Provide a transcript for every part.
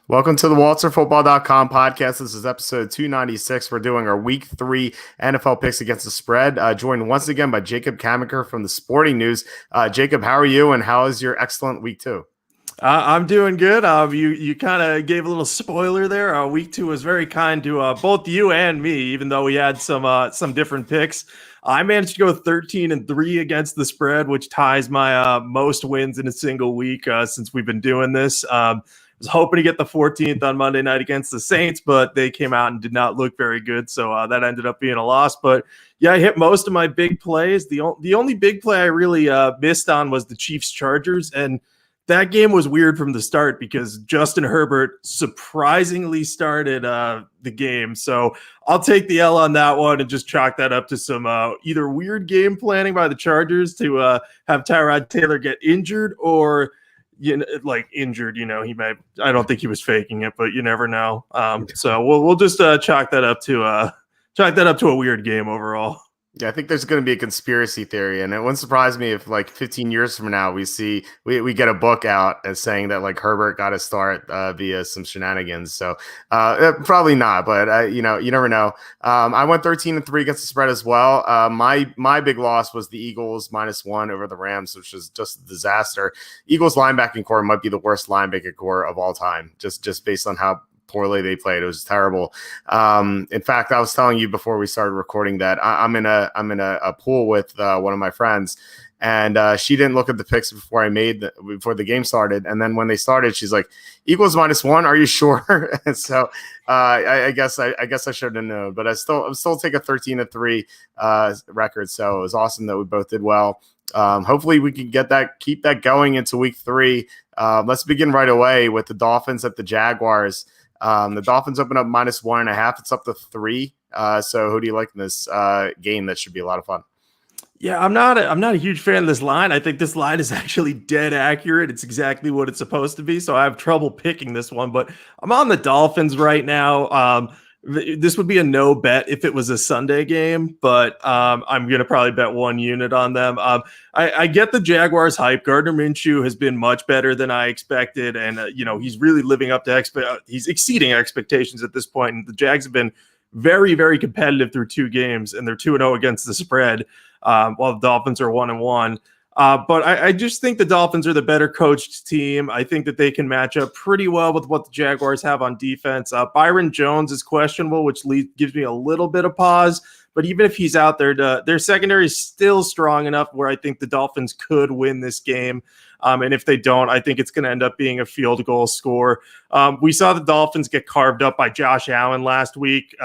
Welcome to the WalterFootball.com podcast. This is episode 296. We're doing our week 3 NFL picks against the spread. Joined once again by Jacob Camenker from the Sporting News. Jacob, how are you and how is your excellent week 2? I'm doing good. You kind of gave a little spoiler there. Week 2 was very kind to both you and me, even though we had some different picks. I managed to go 13-3 against the spread, which ties my most wins in a single week since we've been doing this. Was hoping to get the 14th on Monday night against the Saints, but they came out and did not look very good. So that ended up being a loss. But yeah, I hit most of my big plays. The only big play I really missed on was the Chiefs-Chargers. And that game was weird from the start because Justin Herbert surprisingly started the game. So I'll take the L on that one and just chalk that up to some either weird game planning by the Chargers to have Tyrod Taylor get injured or – injured, he might. I don't think he was faking it, but you never know. So we'll just chalk that up to a weird game overall. Yeah, I think there's going to be a conspiracy theory, and it wouldn't surprise me if 15 years from now we get a book out as saying that Herbert got a start via some shenanigans. So probably not, but you never know. I went 13-3 against the spread as well. My big loss was the Eagles -1 over the Rams, which was just a disaster. Eagles linebacking core might be the worst linebacking core of all time, just based on how poorly they played. It was terrible. In fact, I was telling you before we started recording that I'm in a pool with one of my friends, and she didn't look at the picks before the game started. And then when they started, she's like, "Eagles -1. Are you sure?" And so I guess I should have known, but I'm still take a 13-3 record. So it was awesome that we both did well. Hopefully we can keep that going into week 3. Let's begin right away with the Dolphins at the Jaguars. The Dolphins open up -1.5. It's up to 3. So who do you like in this game? That should be a lot of fun. Yeah, I'm not a huge fan of this line. I think this line is actually dead accurate. It's exactly what it's supposed to be. So I have trouble picking this one, but I'm on the Dolphins right now. This would be a no bet if it was a Sunday game, but I'm going to probably bet 1 unit on them. I get the Jaguars hype. Gardner Minshew has been much better than I expected, and he's really living up to he's exceeding expectations at this point. And the Jags have been very, very competitive through 2 games, and they're 2-0 against the spread, while the Dolphins are 1-1. But I just think the Dolphins are the better coached team. I think that they can match up pretty well with what the Jaguars have on defense. Byron Jones is questionable, which gives me a little bit of pause. But even if he's out there, their secondary is still strong enough where I think the Dolphins could win this game. And if they don't, I think it's going to end up being a field goal score. We saw the Dolphins get carved up by Josh Allen last week.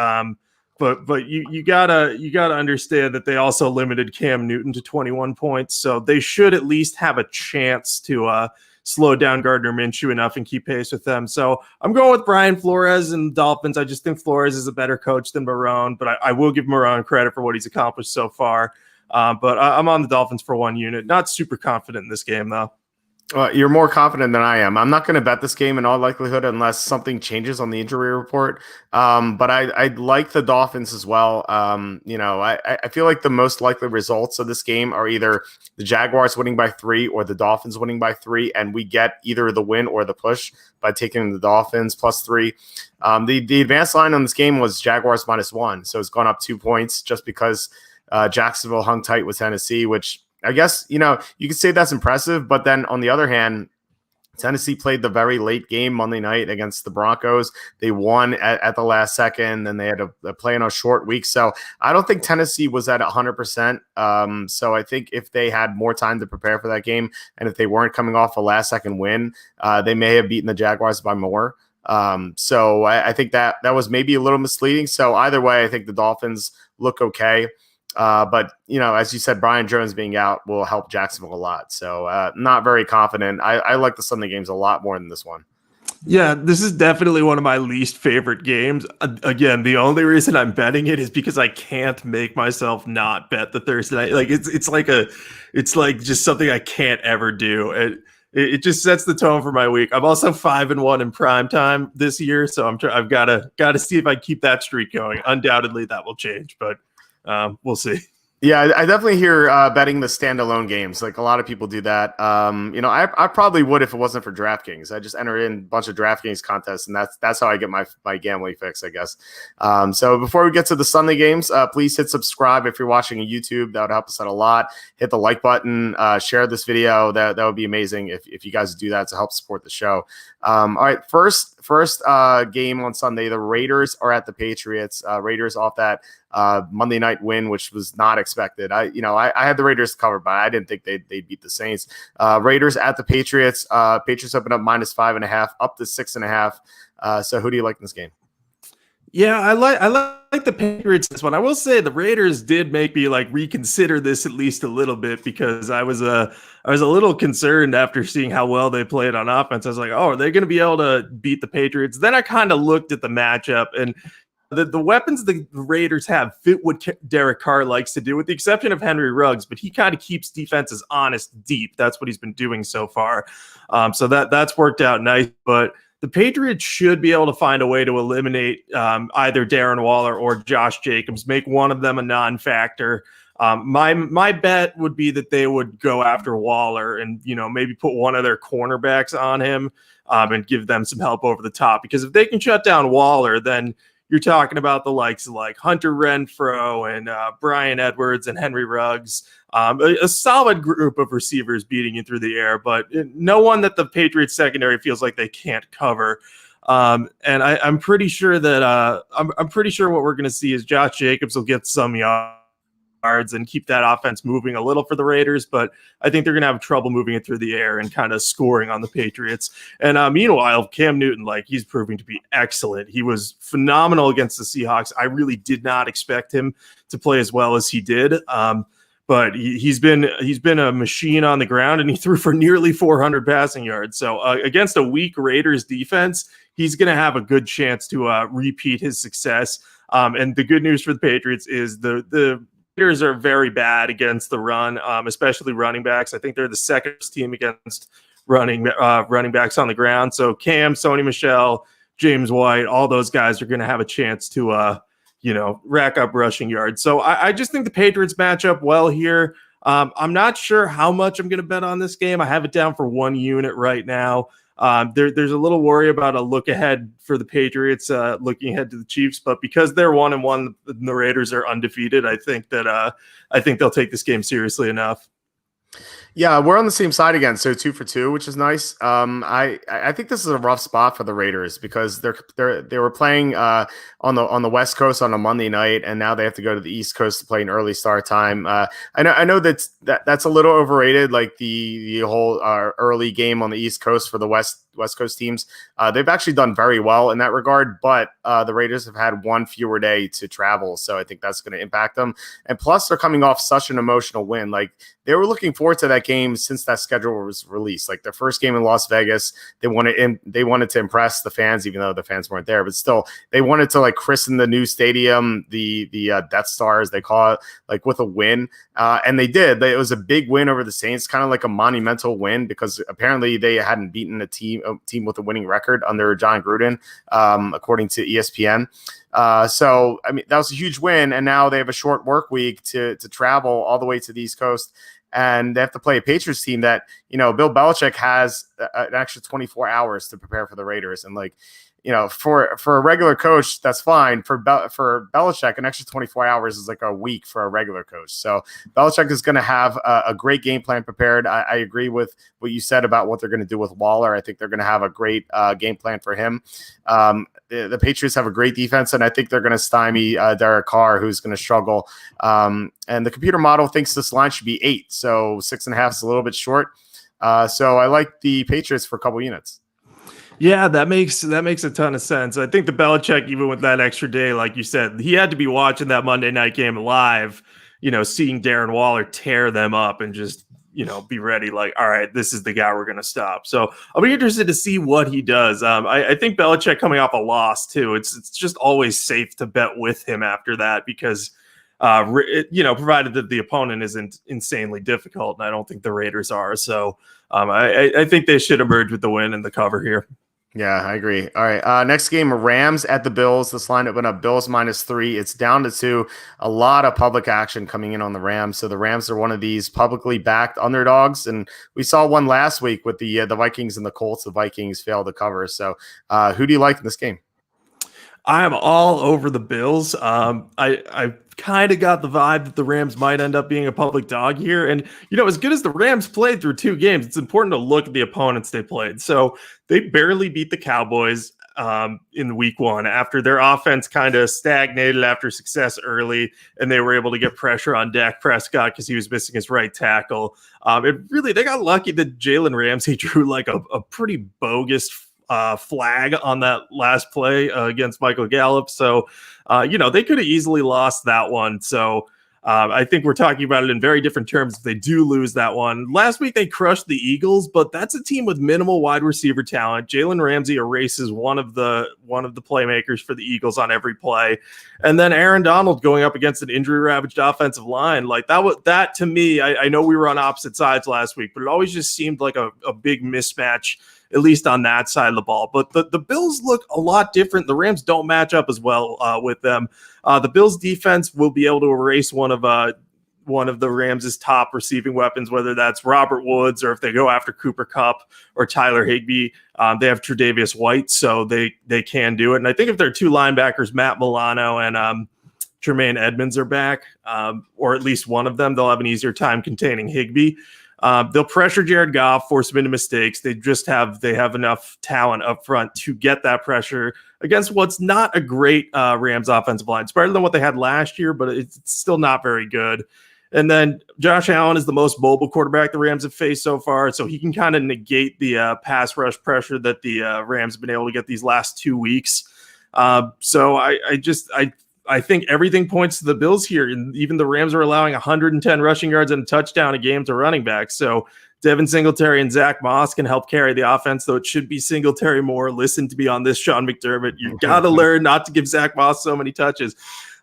But you gotta understand that they also limited Cam Newton to 21 points, so they should at least have a chance to slow down Gardner Minshew enough and keep pace with them. So I'm going with Brian Flores and the Dolphins. I just think Flores is a better coach than Marrone, but I will give Marrone credit for what he's accomplished so far. But I'm on the Dolphins for 1 unit. Not super confident in this game though. You're more confident than I am. I'm not going to bet this game in all likelihood unless something changes on the injury report. But I like the Dolphins as well. I feel like the most likely results of this game are either the Jaguars winning by 3 or the Dolphins winning by 3, and we get either the win or the push by taking the Dolphins +3. The advanced line on this game was Jaguars -1, so it's gone up 2 points just because Jacksonville hung tight with Tennessee, which I guess, you could say that's impressive, but then on the other hand, Tennessee played the very late game Monday night against the Broncos. They won at the last second, and they had to play in a short week. So I don't think Tennessee was at 100%. So I think if they had more time to prepare for that game, and if they weren't coming off a last-second win, they may have beaten the Jaguars by more. So I think that was maybe a little misleading. So either way, I think the Dolphins look okay. But, as you said, Brian Jones being out will help Jacksonville a lot. So not very confident. I like the Sunday games a lot more than this one. Yeah, this is definitely one of my least favorite games. Again, the only reason I'm betting it is because I can't make myself not bet the Thursday night. It's like just something I can't ever do. It just sets the tone for my week. I'm also 5-1 in prime time this year, so I've got to see if I keep that streak going. Undoubtedly, that will change, but we'll see. Yeah, I definitely hear betting the standalone games. Like a lot of people do that. I probably would if it wasn't for DraftKings. I just enter in a bunch of DraftKings contests, and that's how I get my gambling fix, I guess. So before we get to the Sunday games, please hit subscribe if you're watching on YouTube. That would help us out a lot. Hit the like button, share this video. That would be amazing if you guys do that to help support the show. All right, first game on Sunday, the Raiders are at the Patriots. Raiders off that Monday night win, which was not expected. I had the Raiders covered, but I didn't think they'd beat the Saints. Raiders at the Patriots. Patriots open up -5.5, up to 6.5. So who do you like in this game? Yeah, I like the Patriots this one. I will say the Raiders did make me reconsider this at least a little bit, because I was a little concerned after seeing how well they played on offense. I was like, oh, are they going to be able to beat the Patriots? Then I kind of looked at the matchup, and the weapons the Raiders have fit what Derek Carr likes to do, with the exception of Henry Ruggs, but he kind of keeps defenses honest deep. That's what he's been doing so far. So that's worked out nice, but the Patriots should be able to find a way to eliminate either Darren Waller or Josh Jacobs, make one of them a non-factor. My bet would be that they would go after Waller and, maybe put one of their cornerbacks on him and give them some help over the top. Because if they can shut down Waller, then you're talking about the likes of Hunter Renfrow and Brian Edwards and Henry Ruggs, a solid group of receivers beating you through the air, but no one that the Patriots secondary feels like they can't cover. And I'm pretty sure that I'm pretty sure what we're going to see is Josh Jacobs will get some yards and keep that offense moving a little for the Raiders, but I think they're going to have trouble moving it through the air and kind of scoring on the Patriots. And meanwhile, Cam Newton, he's proving to be excellent. He was phenomenal against the Seahawks. I really did not expect him to play as well as he did. But he's been a machine on the ground, and he threw for nearly 400 passing yards. So against a weak Raiders defense, he's going to have a good chance to repeat his success. And the good news for the Patriots is the Raiders are very bad against the run, especially running backs. I think they're the second team against running backs on the ground. So Cam, Sony Michel, James White, all those guys are going to have a chance to rack up rushing yards. So I just think the Patriots match up well here. I'm not sure how much I'm going to bet on this game. I have it down for 1 unit right now. There's a little worry about a look ahead for the Patriots, looking ahead to the Chiefs, but because they're 1-1, the Raiders are undefeated. I think they'll take this game seriously enough. Yeah, we're on the same side again, so 2 for 2, which is nice. I think this is a rough spot for the Raiders because they were playing on the West Coast on a Monday night, and now they have to go to the East Coast to play an early start time. I know that's a little overrated, like the whole early game on the East Coast for the West Coast teams. They've actually done very well in that regard, but the Raiders have had one fewer day to travel, so I think that's going to impact them. And plus, they're coming off such an emotional win. Like, they were looking forward to that game since that schedule was released. Like, their first game in Las Vegas, they wanted to impress the fans, even though the fans weren't there. But still, they wanted to christen the new stadium, the Death Star, as they call it, with a win. And they did. It was a big win over the Saints, kind of like a monumental win, because apparently they hadn't beaten a team with a winning record under John Gruden, according to ESPN. So, I mean, that was a huge win, and now they have a short work week to travel all the way to the East Coast, and they have to play a Patriots team that, Bill Belichick has an extra 24 hours to prepare for the Raiders. And for a regular coach, that's fine. For Belichick, an extra 24 hours is like a week for a regular coach. So Belichick is going to have a great game plan prepared. I agree with what you said about what they're going to do with Waller. I think they're going to have a great game plan for him. The Patriots have a great defense, and I think they're going to stymie Derek Carr, who's going to struggle. And the computer model thinks this line should be 8, so 6.5 is a little bit short. So I like the Patriots for a couple units. Yeah, that makes a ton of sense. I think the Belichick, even with that extra day, like you said, he had to be watching that Monday night game live, seeing Darren Waller tear them up and just, be ready. All right, this is the guy we're going to stop. So I'll be interested to see what he does. I think Belichick coming off a loss too, it's just always safe to bet with him after that because, provided that the opponent isn't insanely difficult, and I don't think the Raiders are. So I think they should emerge with the win and the cover here. Yeah, I agree. All right. Next game, Rams at the Bills. This line went up Bills -3. It's down to 2. A lot of public action coming in on the Rams. So the Rams are one of these publicly backed underdogs. And we saw one last week with the Vikings and the Colts. The Vikings failed to cover. So who do you like in this game? I'm all over the Bills. I kind of got the vibe that the Rams might end up being a public dog here. And, as good as the Rams played through 2 games, it's important to look at the opponents they played. So they barely beat the Cowboys in week 1 after their offense kind of stagnated after success early, and they were able to get pressure on Dak Prescott because he was missing his right tackle. They got lucky that Jalen Ramsey drew like a pretty bogus flag on that last play against Michael Gallup. So, they could have easily lost that one. So I think we're talking about it in very different terms if they do lose that one. Last week, they crushed the Eagles, but that's a team with minimal wide receiver talent. Jalen Ramsey erases one of the playmakers for the Eagles on every play. And then Aaron Donald going up against an injury-ravaged offensive line. Like that to me, I know we were on opposite sides last week, but it always just seemed like a big mismatch, at least on that side of the ball. But the Bills look a lot different. The Rams don't match up as well with them. The Bills defense will be able to erase one of the Rams' top receiving weapons, whether that's Robert Woods or if they go after Cooper Kupp or Tyler Higbee. They have Tre'Davious White, so they can do it. And I think if their 2 linebackers, Matt Milano and Tremaine Edmonds, are back, or at least one of them, they'll have an easier time containing Higbee. They'll pressure Jared Goff, force him into mistakes. They have enough talent up front to get that pressure against what's not a great Rams offensive line. It's better than what they had last year, but it's still not very good. And then Josh Allen is the most mobile quarterback the Rams have faced so far, so he can kind of negate the pass rush pressure that the Rams have been able to get these last 2 weeks. So I think everything points to the Bills here. And even the Rams are allowing 110 rushing yards and a touchdown a game to running backs. So Devin Singletary and Zach Moss can help carry the offense, though it should be Singletary more. Listen to me on this, Sean McDermott. You got to learn not to give Zach Moss so many touches.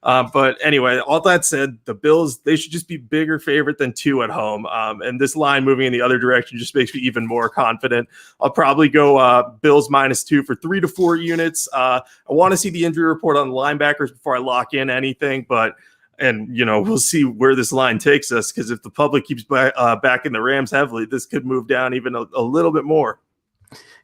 But anyway, all that said, the Bills, they should just be bigger favorite than 2 at home. And this line moving in the other direction just makes me even more confident. I'll probably go Bills -2 for 3 to 4 units. I want to see the injury report on the linebackers before I lock in anything, and we'll see where this line takes us, because if the public keeps backing the Rams heavily, this could move down even a little bit more.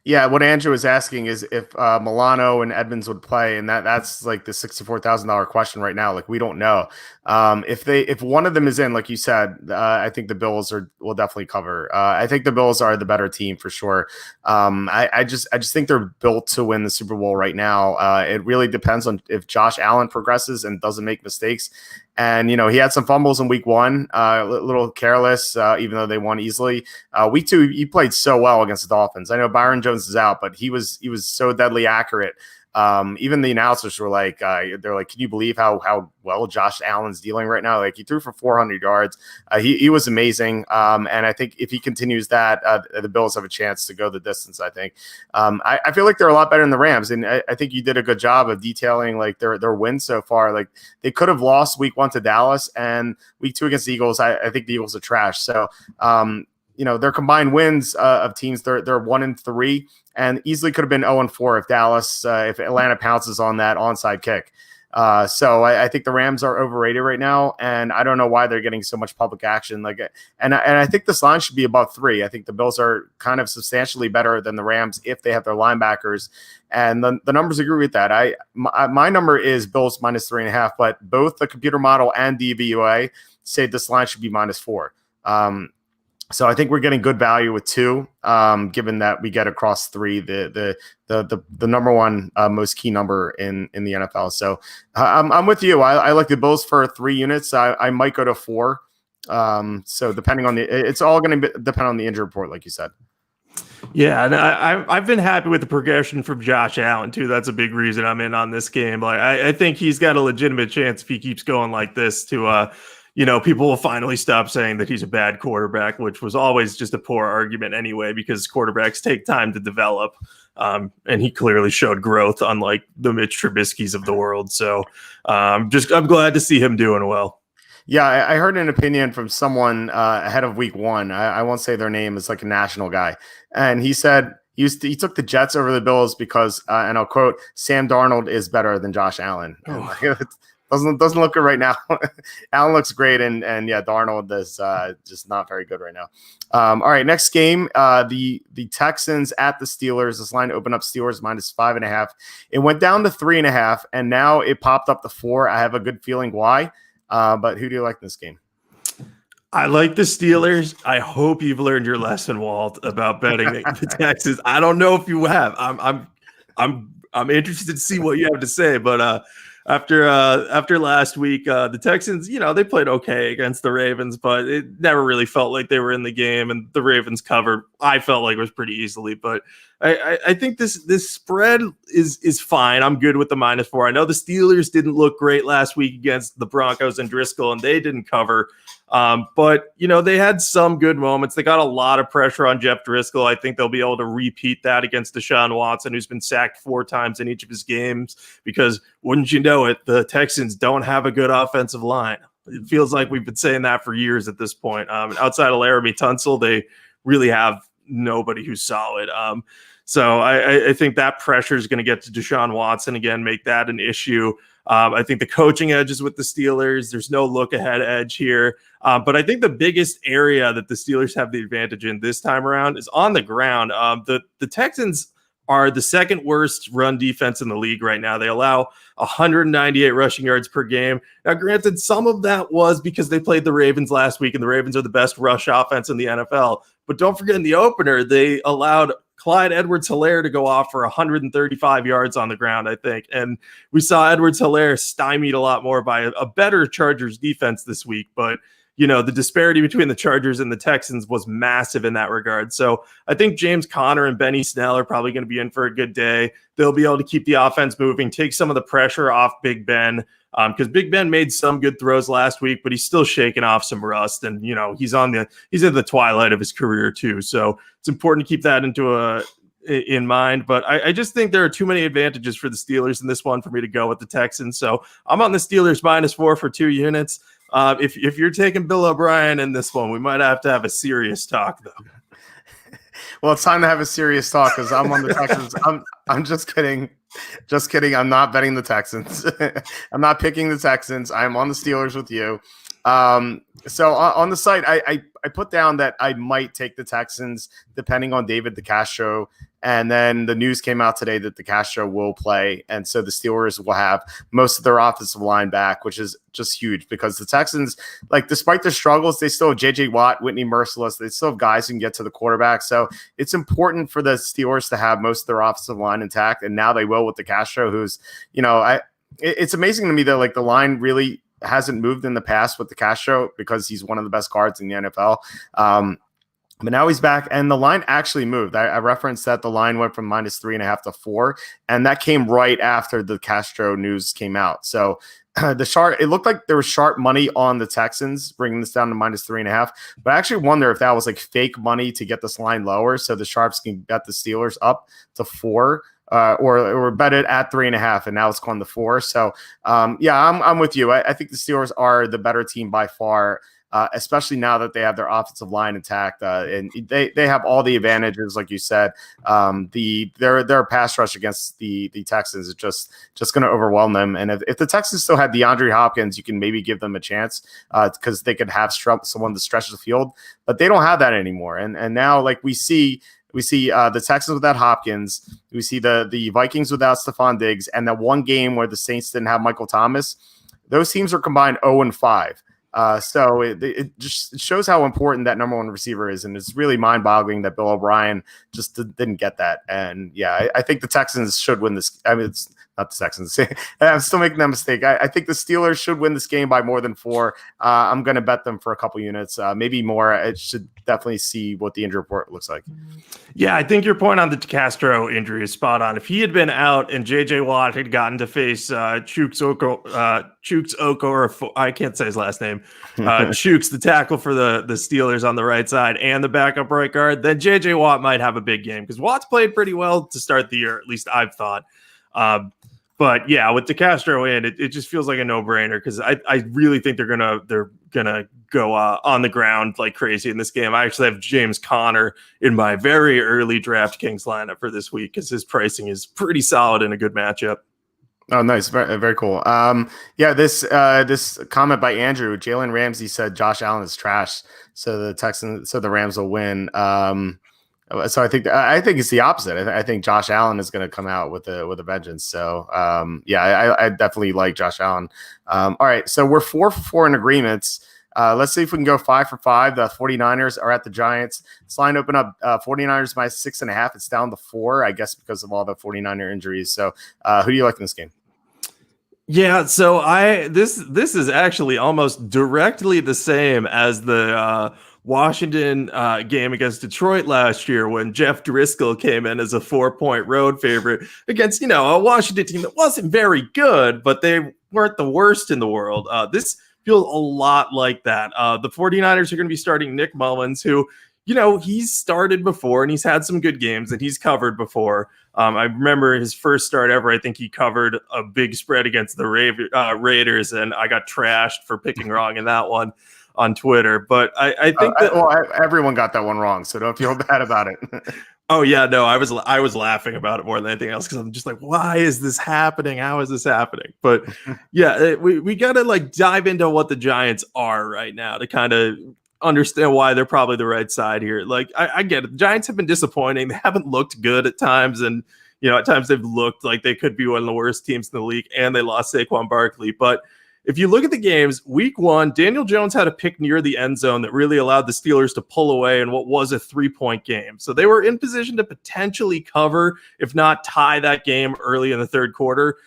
Yeah, what Andrew was asking is if Milano and Edmonds would play, and that's like the $64,000 question right now. Like, we don't know if one of them is in, like you said. I think the Bills will definitely cover. I think the Bills are the better team for sure. I just think they're built to win the Super Bowl right now. It really depends on if Josh Allen progresses and doesn't make mistakes. And, he had some fumbles in week 1, a little careless, even though they won easily. Week 2, he played so well against the Dolphins. I know Byron Jones is out, but he was so deadly accurate. Even the announcers were like, they're like, can you believe how well Josh Allen's dealing right now? Like, he threw for 400 yards. He was amazing. And I think if he continues that, the Bills have a chance to go the distance, I think. I feel like they're a lot better than the Rams. And I think you did a good job of detailing like their wins so far. Like, they could have lost week 1 to Dallas, and week 2 against the Eagles. I think the Eagles are trash. So, their combined wins of teams, they're 1-3, and easily could have been 0-4 if Atlanta pounces on that onside kick. So I think the Rams are overrated right now, and I don't know why they're getting so much public action. And I think this line should be above 3. I think the Bills are kind of substantially better than the Rams if they have their linebackers, and the numbers agree with that. My number is Bills -3.5, but both the computer model and DVOA say this line should be -4. So I think we're getting good value with 2, given that we get across 3, the number one most key number in the NFL. So I'm with you. I like the Bills for 3 units. I might go to 4. So depending on it's all going to depend on the injury report, like you said. Yeah, and I've been happy with the progression from Josh Allen too. That's a big reason I'm in on this game. Like, I think he's got a legitimate chance if he keeps going like this to people will finally stop saying that he's a bad quarterback, which was always just a poor argument anyway, because quarterbacks take time to develop. And he clearly showed growth, unlike the Mitch Trubisky's of the world. So I'm glad to see him doing well. Yeah, I heard an opinion from someone ahead of week 1. I won't say their name. It's like a national guy. And he said he took the Jets over the Bills because, and I'll quote, Sam Darnold is better than Josh Allen. And doesn't look good right now. Allen looks great, and yeah, Darnold is just not very good right now. All right, next game, the Texans at the Steelers. This line opened up Steelers -5.5. It went down to 3.5, and now it popped up to 4. I have a good feeling why. But who do you like in this game? I like the Steelers. I hope you've learned your lesson, Walt, about betting the Texans. I don't know if you have. I'm interested to see what you have to say, but after last week, the Texans, they played okay against the Ravens, but it never really felt like they were in the game, and the Ravens covered. I felt like it was pretty easily, but I think this spread is fine. I'm good with the -4. I know the Steelers didn't look great last week against the Broncos and Driscoll, and they didn't cover. But they had some good moments. They got a lot of pressure on Jeff Driscoll. I think they'll be able to repeat that against Deshaun Watson, who's been sacked 4 times in each of his games, because wouldn't you know it, the Texans don't have a good offensive line. It feels like we've been saying that for years at this point. Outside of Laramie Tunsil, they really have nobody who's solid. So I think that pressure is going to get to Deshaun Watson again, make that an issue. I think the coaching edge is with the Steelers. There's no look ahead edge here. But I think the biggest area that the Steelers have the advantage in this time around is on the ground. The Texans are the second worst run defense in the league right now. They allow 198 rushing yards per game. Now, granted, some of that was because they played the Ravens last week, and the Ravens are the best rush offense in the NFL. But don't forget, in the opener, they allowed Clyde Edwards-Helaire to go off for 135 yards on the ground, I think. And we saw Edwards-Helaire stymied a lot more by a better Chargers defense this week. But, the disparity between the Chargers and the Texans was massive in that regard. So I think James Conner and Benny Snell are probably going to be in for a good day. They'll be able to keep the offense moving, take some of the pressure off Big Ben, because Big Ben made some good throws last week, but he's still shaking off some rust. And, he's in the twilight of his career too. So it's important to keep that in mind. But I just think there are too many advantages for the Steelers in this one for me to go with the Texans. So I'm on the Steelers -4 for 2 units. If you're taking Bill O'Brien in this one, we might have to have a serious talk, though. Well, it's time to have a serious talk because I'm on the Texans. I'm just kidding. Just kidding. I'm not betting the Texans. I'm not picking the Texans. I'm on the Steelers with you. So on the site, I put down that I might take the Texans depending on David DeCastro. And then the news came out today that DeCastro will play. And so the Steelers will have most of their offensive line back, which is just huge because the Texans, despite their struggles, they still have J.J. Watt, Whitney Merciless. They still have guys who can get to the quarterback. So it's important for the Steelers to have most of their offensive line intact. And now they will with DeCastro, who's, it's amazing to me that the line really hasn't moved in the past with DeCastro because he's one of the best guards in the NFL. But now he's back, and the line actually moved. I referenced that the line went from -3.5 to 4, and that came right after the Castro news came out. So it looked like there was sharp money on the Texans, bringing this down to -3.5. But I actually wonder if that was fake money to get this line lower, so the sharps can bet the Steelers up to 4. Or bet it at 3.5, and now it's gone to 4. So, I'm with you. I think the Steelers are the better team by far, especially now that they have their offensive line intact, and they have all the advantages, like you said. Their pass rush against the Texans is just going to overwhelm them. And if the Texans still had DeAndre Hopkins, you can maybe give them a chance because they could have someone to stretch the field, but they don't have that anymore. And now, we see the Texans without Hopkins. We see the Vikings without Stephon Diggs, and that one game where the Saints didn't have Michael Thomas. Those teams are combined 0-5. So it just shows how important that number one receiver is, and it's really mind-boggling that Bill O'Brien just didn't get that. And I think the Texans should win this. I mean, it's not the Texans. I'm still making that mistake. I think the Steelers should win this game by more than 4. I'm going to bet them for a couple units, maybe more. It should definitely see what the injury report looks like. Yeah, I think your point on the Castro injury is spot on. If he had been out and J.J. Watt had gotten to face Chooks Oko, or I can't say his last name, Chooks, the tackle for the Steelers on the right side and the backup right guard, then J.J. Watt might have a big game because Watt's played pretty well to start the year, at least I've thought. But yeah, with DeCastro in, it just feels like a no-brainer because I really think they're gonna go on the ground like crazy in this game. I actually have James Conner in my very early DraftKings lineup for this week because his pricing is pretty solid in a good matchup. Oh, nice. Very, very cool. This comment by Andrew, Jalen Ramsey said Josh Allen is trash, so the Rams will win. So I think it's the opposite. I think Josh Allen is going to come out with a vengeance. So I definitely like Josh Allen. All right, so we're 4 for 4 in agreements. Let's see if we can go 5 for 5. The 49ers are at the Giants. This line open up 49ers by 6.5. It's down to 4, I guess, because of all the 49er injuries. So who do you like in this game? Yeah, so this is actually almost directly the same as the Washington game against Detroit last year when Jeff Driscoll came in as a 4-point road favorite against, a Washington team that wasn't very good, but they weren't the worst in the world. This feels a lot like that. The 49ers are going to be starting Nick Mullins, who, he's started before and he's had some good games and he's covered before. I remember his first start ever. I think he covered a big spread against the Raiders, and I got trashed for picking wrong in that one on Twitter. But I think everyone got that one wrong, so don't feel bad about it. Oh yeah, no, I was laughing about it more than anything else because I'm just like, why is this happening? How is this happening? But yeah, we got to dive into what the Giants are right now to kind of understand why they're probably the right side here. I get it. The Giants have been disappointing. They haven't looked good at times. And, at times they've looked like they could be one of the worst teams in the league, and they lost Saquon Barkley. But if you look at the games, week 1, Daniel Jones had a pick near the end zone that really allowed the Steelers to pull away in what was a 3-point game. So they were in position to potentially cover, if not tie that game early in the third quarter.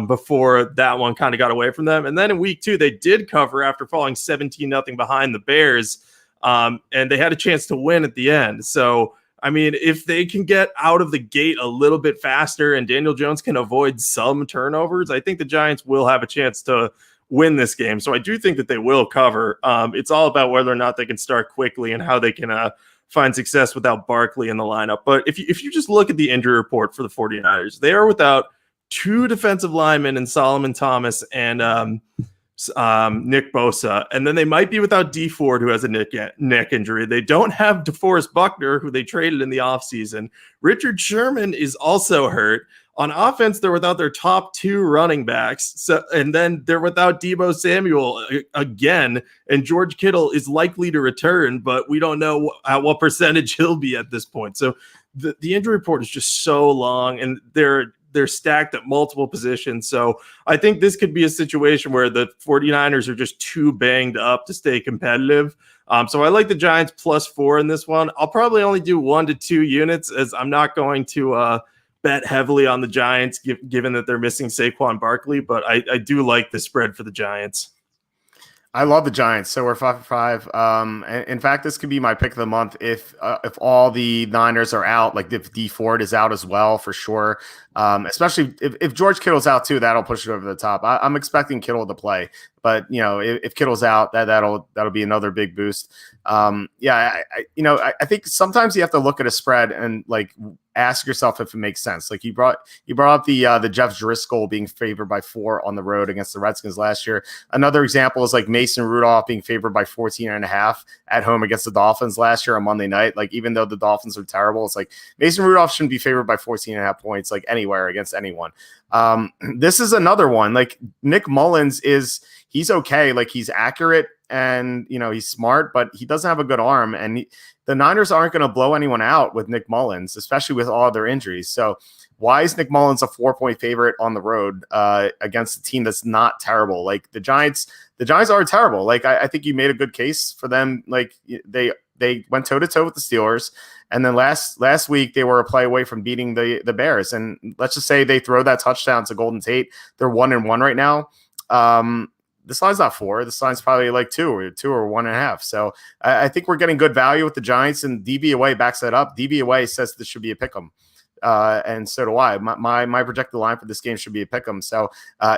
Before that one kind of got away from them. And then in week 2, they did cover after falling 17-0 behind the Bears. And they had a chance to win at the end. So, I mean, if they can get out of the gate a little bit faster and Daniel Jones can avoid some turnovers, I think the Giants will have a chance to win this game. So I do think that they will cover. It's all about whether or not they can start quickly and how they can find success without Barkley in the lineup. But if you just look at the injury report for the 49ers, they are without 2 defensive linemen in Solomon Thomas and Nick Bosa. And then they might be without D Ford, who has a neck injury. They don't have DeForest Buckner, who they traded in the offseason. Richard Sherman is also hurt. On offense, they're without their top 2 running backs. And then they're without Deebo Samuel again. And George Kittle is likely to return, but we don't know at what percentage he'll be at this point. So the injury report is just so long, and they're stacked at multiple positions. So I think this could be a situation where the 49ers are just too banged up to stay competitive. So I like the Giants +4 in this one. I'll probably only do 1 to 2 units, as I'm not going to bet heavily on the Giants, given that they're missing Saquon Barkley. But I do like the spread for the Giants. I love the Giants, so we're 5 for 5. In fact, this could be my pick of the month if all the Niners are out, like if D Ford is out as well, for sure. Especially if George Kittle's out too, that'll push it over the top. I'm expecting Kittle to play, but if Kittle's out, that'll be another big boost. I think sometimes you have to look at a spread and ask yourself if it makes sense. Like you brought up the Jeff Driscoll being favored by 4 on the road against the Redskins last year. Another example is like Mason Rudolph being favored by 14.5 at home against the Dolphins last year on Monday night. Like, even though the Dolphins are terrible, it's like Mason Rudolph shouldn't be favored by 14.5 points, like anywhere against anyone. This is another one. Like Nick Mullins he's okay. Like he's accurate and he's smart, but he doesn't have a good arm, and the Niners aren't going to blow anyone out with Nick Mullins, especially with all their injuries. So why is Nick Mullins a 4-point favorite on the road against a team that's not terrible? Like the Giants are terrible. Like I think you made a good case for them. Like they went toe to toe with the Steelers, and then last week they were a play away from beating the Bears. And let's just say they throw that touchdown to Golden Tate. They're 1-1 right now. This line's not 4. This line's probably like 2 or 1.5. So I think we're getting good value with the Giants, and DVOA backs that up. DVOA says this should be a pick'em. And so do I. My projected line for this game should be a pick'em. So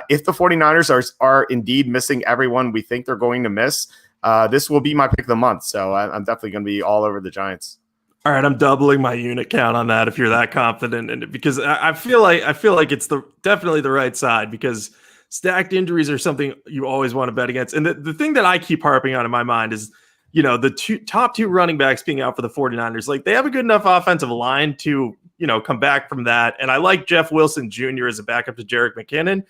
if the 49ers are indeed missing everyone we think they're going to miss, this will be my pick of the month. So I'm definitely going to be all over the Giants. All right, I'm doubling my unit count on that if you're that confident in it, because I feel like it's definitely the right side, because stacked injuries are something you always want to bet against. And the thing that I keep harping on in my mind is, the top two running backs being out for the 49ers. Like, they have a good enough offensive line to, come back from that. And I like Jeff Wilson Jr. as a backup to Jerick McKinnon,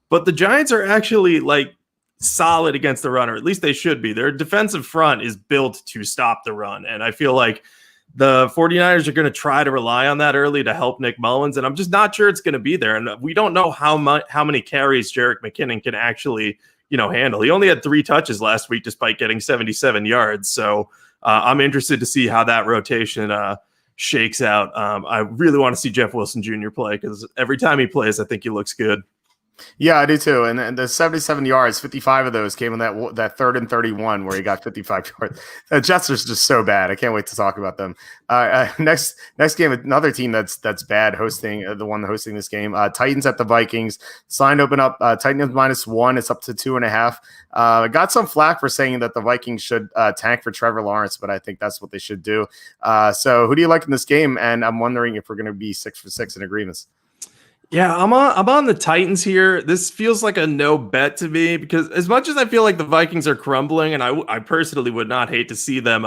but the Giants are actually like solid against the run, or at least they should be. Their defensive front is built to stop the run. And I feel like the 49ers are going to try to rely on that early to help Nick Mullins. And I'm just not sure it's going to be there. And we don't know how many carries Jerick McKinnon can actually, handle. He only had 3 touches last week, despite getting 77 yards. So I'm interested to see how that rotation shakes out. I really want to see Jeff Wilson Jr. play, because every time he plays, I think he looks good. Yeah, I do too. And the 77 yards, 55 of those came in that 3rd and 31 where he got 55 yards. The Jets are just so bad. I can't wait to talk about them. Next game, another team that's bad hosting, the one hosting this game. Titans at the Vikings. Line open up. Titans -1. It's up to 2.5. I got some flack for saying that the Vikings should tank for Trevor Lawrence, but I think that's what they should do. So who do you like in this game? And I'm wondering if we're going to be 6 for 6 in agreements. Yeah, I'm on the Titans here. This feels like a no bet to me, because as much as I feel like the Vikings are crumbling, and I personally would not hate to see them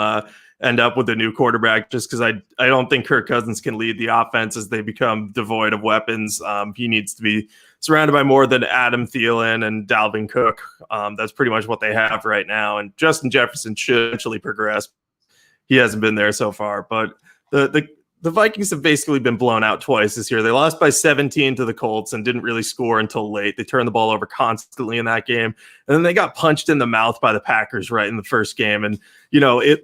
end up with a new quarterback, just because I don't think Kirk Cousins can lead the offense as they become devoid of weapons. He needs to be surrounded by more than Adam Thielen and Dalvin Cook. That's pretty much what they have right now. And Justin Jefferson should eventually progress. He hasn't been there so far, but the Vikings have basically been blown out twice this year. They lost by 17 to the Colts and didn't really score until late. They turned the ball over constantly in that game. And then they got punched in the mouth by the Packers right in the first game. And,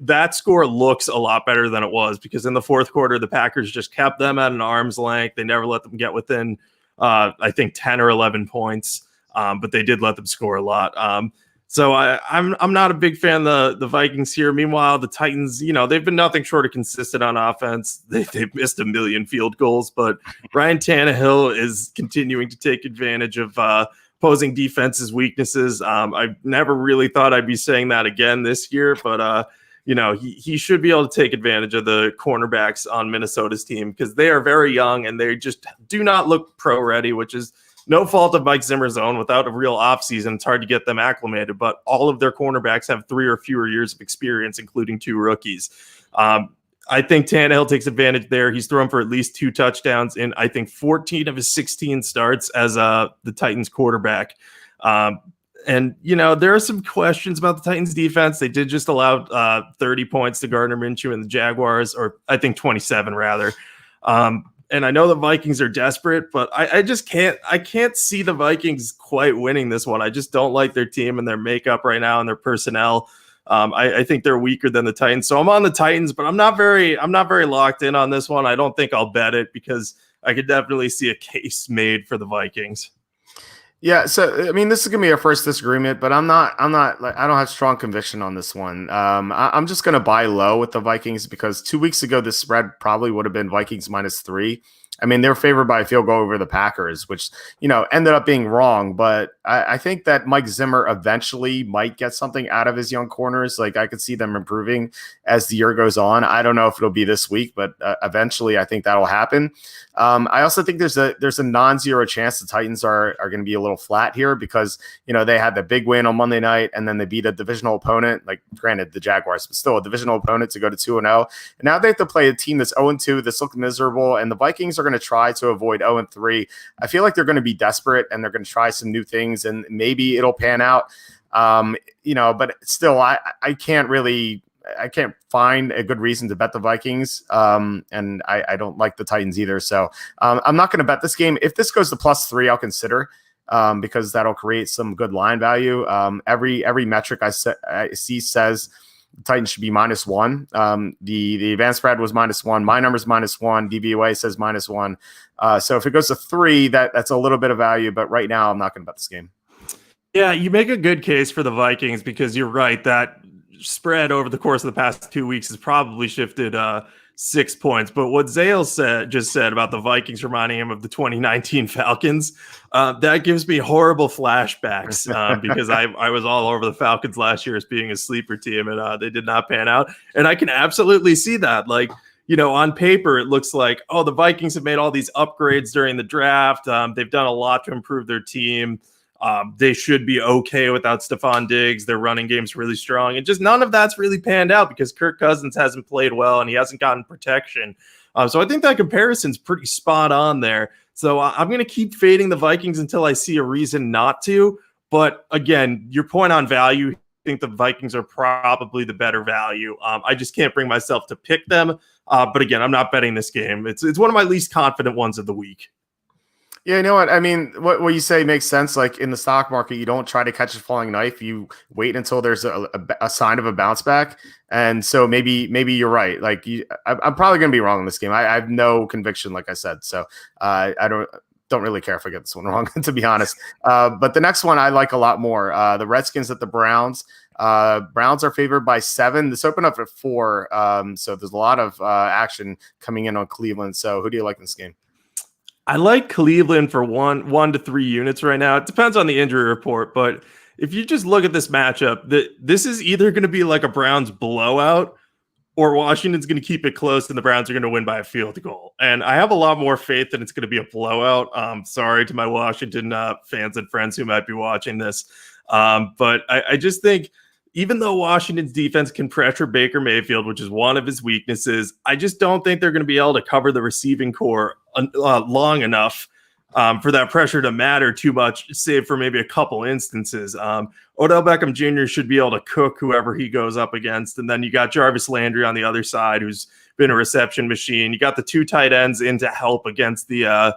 that score looks a lot better than it was, because in the fourth quarter, the Packers just kept them at an arm's length. They never let them get within, I think, 10 or 11 points. But they did let them score a lot. So I'm not a big fan of the Vikings here. Meanwhile, the Titans, they've been nothing short of consistent on offense. They've missed a million field goals, but Ryan Tannehill is continuing to take advantage of opposing defense's weaknesses. I never really thought I'd be saying that again this year, but he should be able to take advantage of the cornerbacks on Minnesota's team, because they are very young and they just do not look pro ready, which is no fault of Mike Zimmer's own. Without a real offseason, it's hard to get them acclimated, but all of their cornerbacks have 3 or fewer years of experience, including 2 rookies. I think Tannehill takes advantage there. He's thrown for at least 2 touchdowns in, I think, 14 of his 16 starts as the Titans quarterback. And, there are some questions about the Titans defense. They did just allow 30 points to Gardner Minshew and the Jaguars, or I think 27 rather. And I know the Vikings are desperate, but I just can't see the Vikings quite winning this one. I just don't like their team and their makeup right now and their personnel. I think they're weaker than the Titans. So I'm on the Titans, but I'm not very locked in on this one. I don't think I'll bet it, because I could definitely see a case made for the Vikings. Yeah, so I mean, this is gonna be our first disagreement, but I don't have strong conviction on this one. I'm just gonna buy low with the Vikings, because 2 weeks ago the spread probably would have been Vikings -3. I mean, they're favored by a field goal over the Packers, which, ended up being wrong. But I think that Mike Zimmer eventually might get something out of his young corners. Like, I could see them improving as the year goes on. I don't know if it'll be this week, but eventually I think that'll happen. I also think there's a non-zero chance the Titans are going to be a little flat here, because, they had the big win on Monday night and then they beat a divisional opponent, like, granted, the Jaguars, but still a divisional opponent, to go to 2-0. And now they have to play a team that's 0-2. This looked miserable, and the Vikings are going to try to avoid 0-3. I feel like they're going to be desperate and they're going to try some new things, and maybe it'll pan out. But still, I can't find a good reason to bet the Vikings. And I don't like the Titans either. So I'm not going to bet this game. If this goes to +3, I'll consider, because that'll create some good line value. Every metric I see says the Titans should be -1. The advanced spread was -1. My number's -1. DVOA says -1. So if it goes to 3, that's a little bit of value. But right now, I'm not going to bet this game. Yeah, you make a good case for the Vikings, because you're right. That spread over the course of the past 2 weeks has probably shifted 6 points. But what Zale just said about the Vikings reminding him of the 2019 Falcons, that gives me horrible flashbacks, because I was all over the Falcons last year as being a sleeper team, and they did not pan out. And I can absolutely see that. Like, on paper, it looks like, the Vikings have made all these upgrades during the draft. They've done a lot to improve their team. They should be okay without Stephon Diggs. Their running game's really strong. And just none of that's really panned out because Kirk Cousins hasn't played well and he hasn't gotten protection. So I think that comparison's pretty spot on there. So I'm going to keep fading the Vikings until I see a reason not to. But again, your point on value, I think the Vikings are probably the better value. I just can't bring myself to pick them. But again, I'm not betting this game. It's one of my least confident ones of the week. Yeah, you know what? I mean, what you say makes sense. Like in the stock market, you don't try to catch a falling knife. You wait until there's a sign of a bounce back. And so maybe you're right. Like I'm probably going to be wrong in this game. I have no conviction, like I said. So I don't really care if I get this one wrong, to be honest. But the next one I like a lot more. The Redskins at the Browns. Browns are favored by 7. This opened up at 4. So there's a lot of action coming in on Cleveland. So who do you like in this game? I like Cleveland for 1 to 3 units right now. It depends on the injury report, but if you just look at this matchup, this is either going to be like a Browns blowout or Washington's going to keep it close and the Browns are going to win by a field goal. And I have a lot more faith that it's going to be a blowout. Sorry to my Washington fans and friends who might be watching this. But I just think even though Washington's defense can pressure Baker Mayfield, which is one of his weaknesses, I just don't think they're going to be able to cover the receiving core long enough for that pressure to matter too much, save for maybe a couple instances. Odell Beckham Jr. should be able to cook whoever he goes up against. And then you got Jarvis Landry on the other side, who's been a reception machine. You got the 2 tight ends in to help against the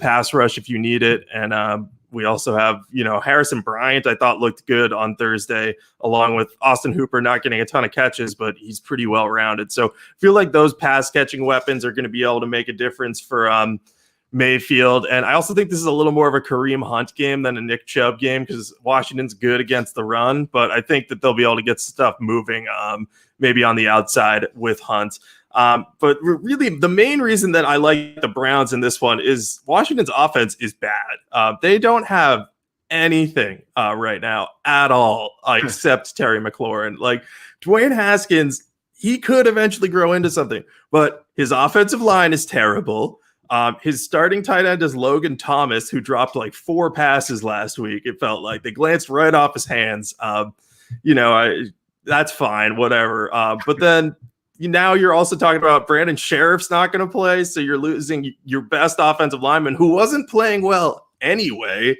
pass rush if you need it. And we also have, Harrison Bryant, I thought looked good on Thursday, along with Austin Hooper not getting a ton of catches, but he's pretty well-rounded. So I feel like those pass-catching weapons are going to be able to make a difference for Mayfield. And I also think this is a little more of a Kareem Hunt game than a Nick Chubb game because Washington's good against the run, but I think that they'll be able to get stuff moving maybe on the outside with Hunt. But really, the main reason that I like the Browns in this one is Washington's offense is bad. They don't have anything right now at all except Terry McLaurin. Like Dwayne Haskins, he could eventually grow into something, but his offensive line is terrible. His starting tight end is Logan Thomas, who dropped like 4 passes last week. It felt like they glanced right off his hands. That's fine, whatever. But then now you're also talking about Brandon Sheriff's not going to play, so you're losing your best offensive lineman who wasn't playing well anyway.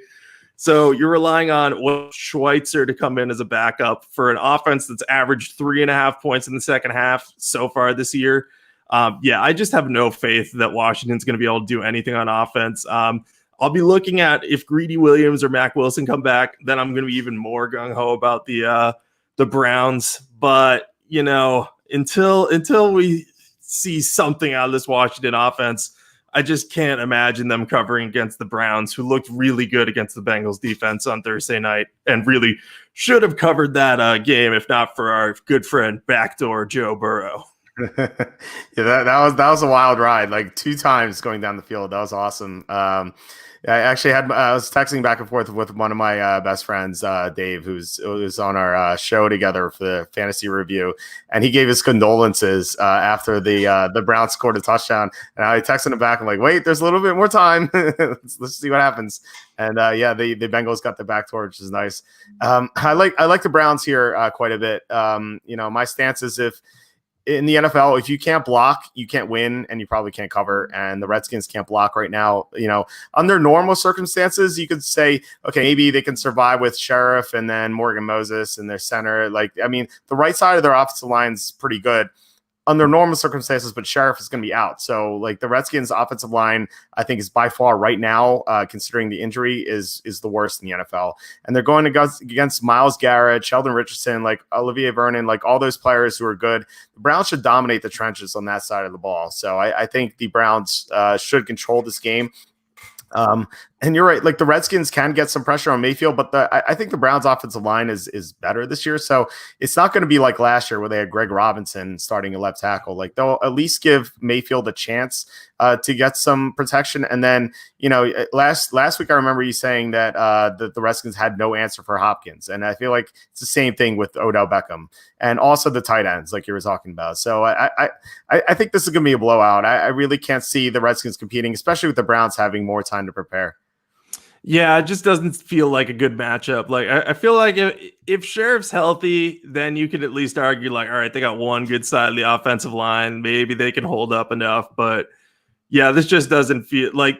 So you're relying on Schweitzer to come in as a backup for an offense that's averaged 3.5 points in the second half so far this year. I just have no faith that Washington's going to be able to do anything on offense. I'll be looking at if Greedy Williams or Mac Wilson come back, then I'm going to be even more gung-ho about the Browns. But, until we see something out of this Washington offense, I just can't imagine them covering against the Browns, who looked really good against the Bengals defense on Thursday night and really should have covered that game if not for our good friend Backdoor Joe Burrow. Yeah, that was a wild ride. Like 2 times going down the field. That was awesome. I actually I was texting back and forth with one of my best friends, Dave, who's on our show together for the fantasy review, and he gave his condolences after the Browns scored a touchdown. And I texted him back. I'm like, wait, there's a little bit more time. let's see what happens. And the Bengals got the backdoor, which is nice. I like the Browns here quite a bit. My stance is if in the NFL, if you can't block, you can't win, and you probably can't cover. And the Redskins can't block right now. Under normal circumstances, you could say, okay, maybe they can survive with Sheriff and then Morgan Moses and their center. The right side of their offensive line is pretty good under normal circumstances, but Sheriff is going to be out. So the Redskins offensive line, I think, is by far right now, considering the injury, is the worst in the NFL. And they're going against Myles Garrett, Sheldon Richardson, Olivier Vernon, all those players who are good. The Browns should dominate the trenches on that side of the ball. So I think the Browns should control this game. And you're right, the Redskins can get some pressure on Mayfield, but I think the Browns offensive line is better this year. So it's not going to be like last year where they had Greg Robinson starting a left tackle. They'll at least give Mayfield a chance to get some protection. And then, last week I remember you saying that the Redskins had no answer for Hopkins. And I feel like it's the same thing with Odell Beckham and also the tight ends, like you were talking about. So I think this is going to be a blowout. I really can't see the Redskins competing, especially with the Browns having more time to prepare. Yeah, it just doesn't feel like a good matchup. Like I feel like if Sheriff's healthy, then you could at least argue like, all right, they got one good side of the offensive line. Maybe they can hold up enough. But yeah, this just doesn't feel like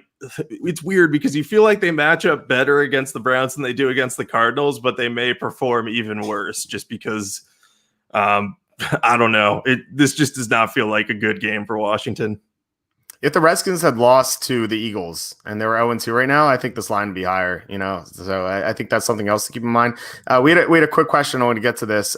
it's weird because you feel like they match up better against the Browns than they do against the Cardinals, but they may perform even worse just because I don't know. This just does not feel like a good game for Washington. If the Redskins had lost to the Eagles and they were 0-2 right now, I think this line would be higher, So I think that's something else to keep in mind. We had a quick question. I want to get to this.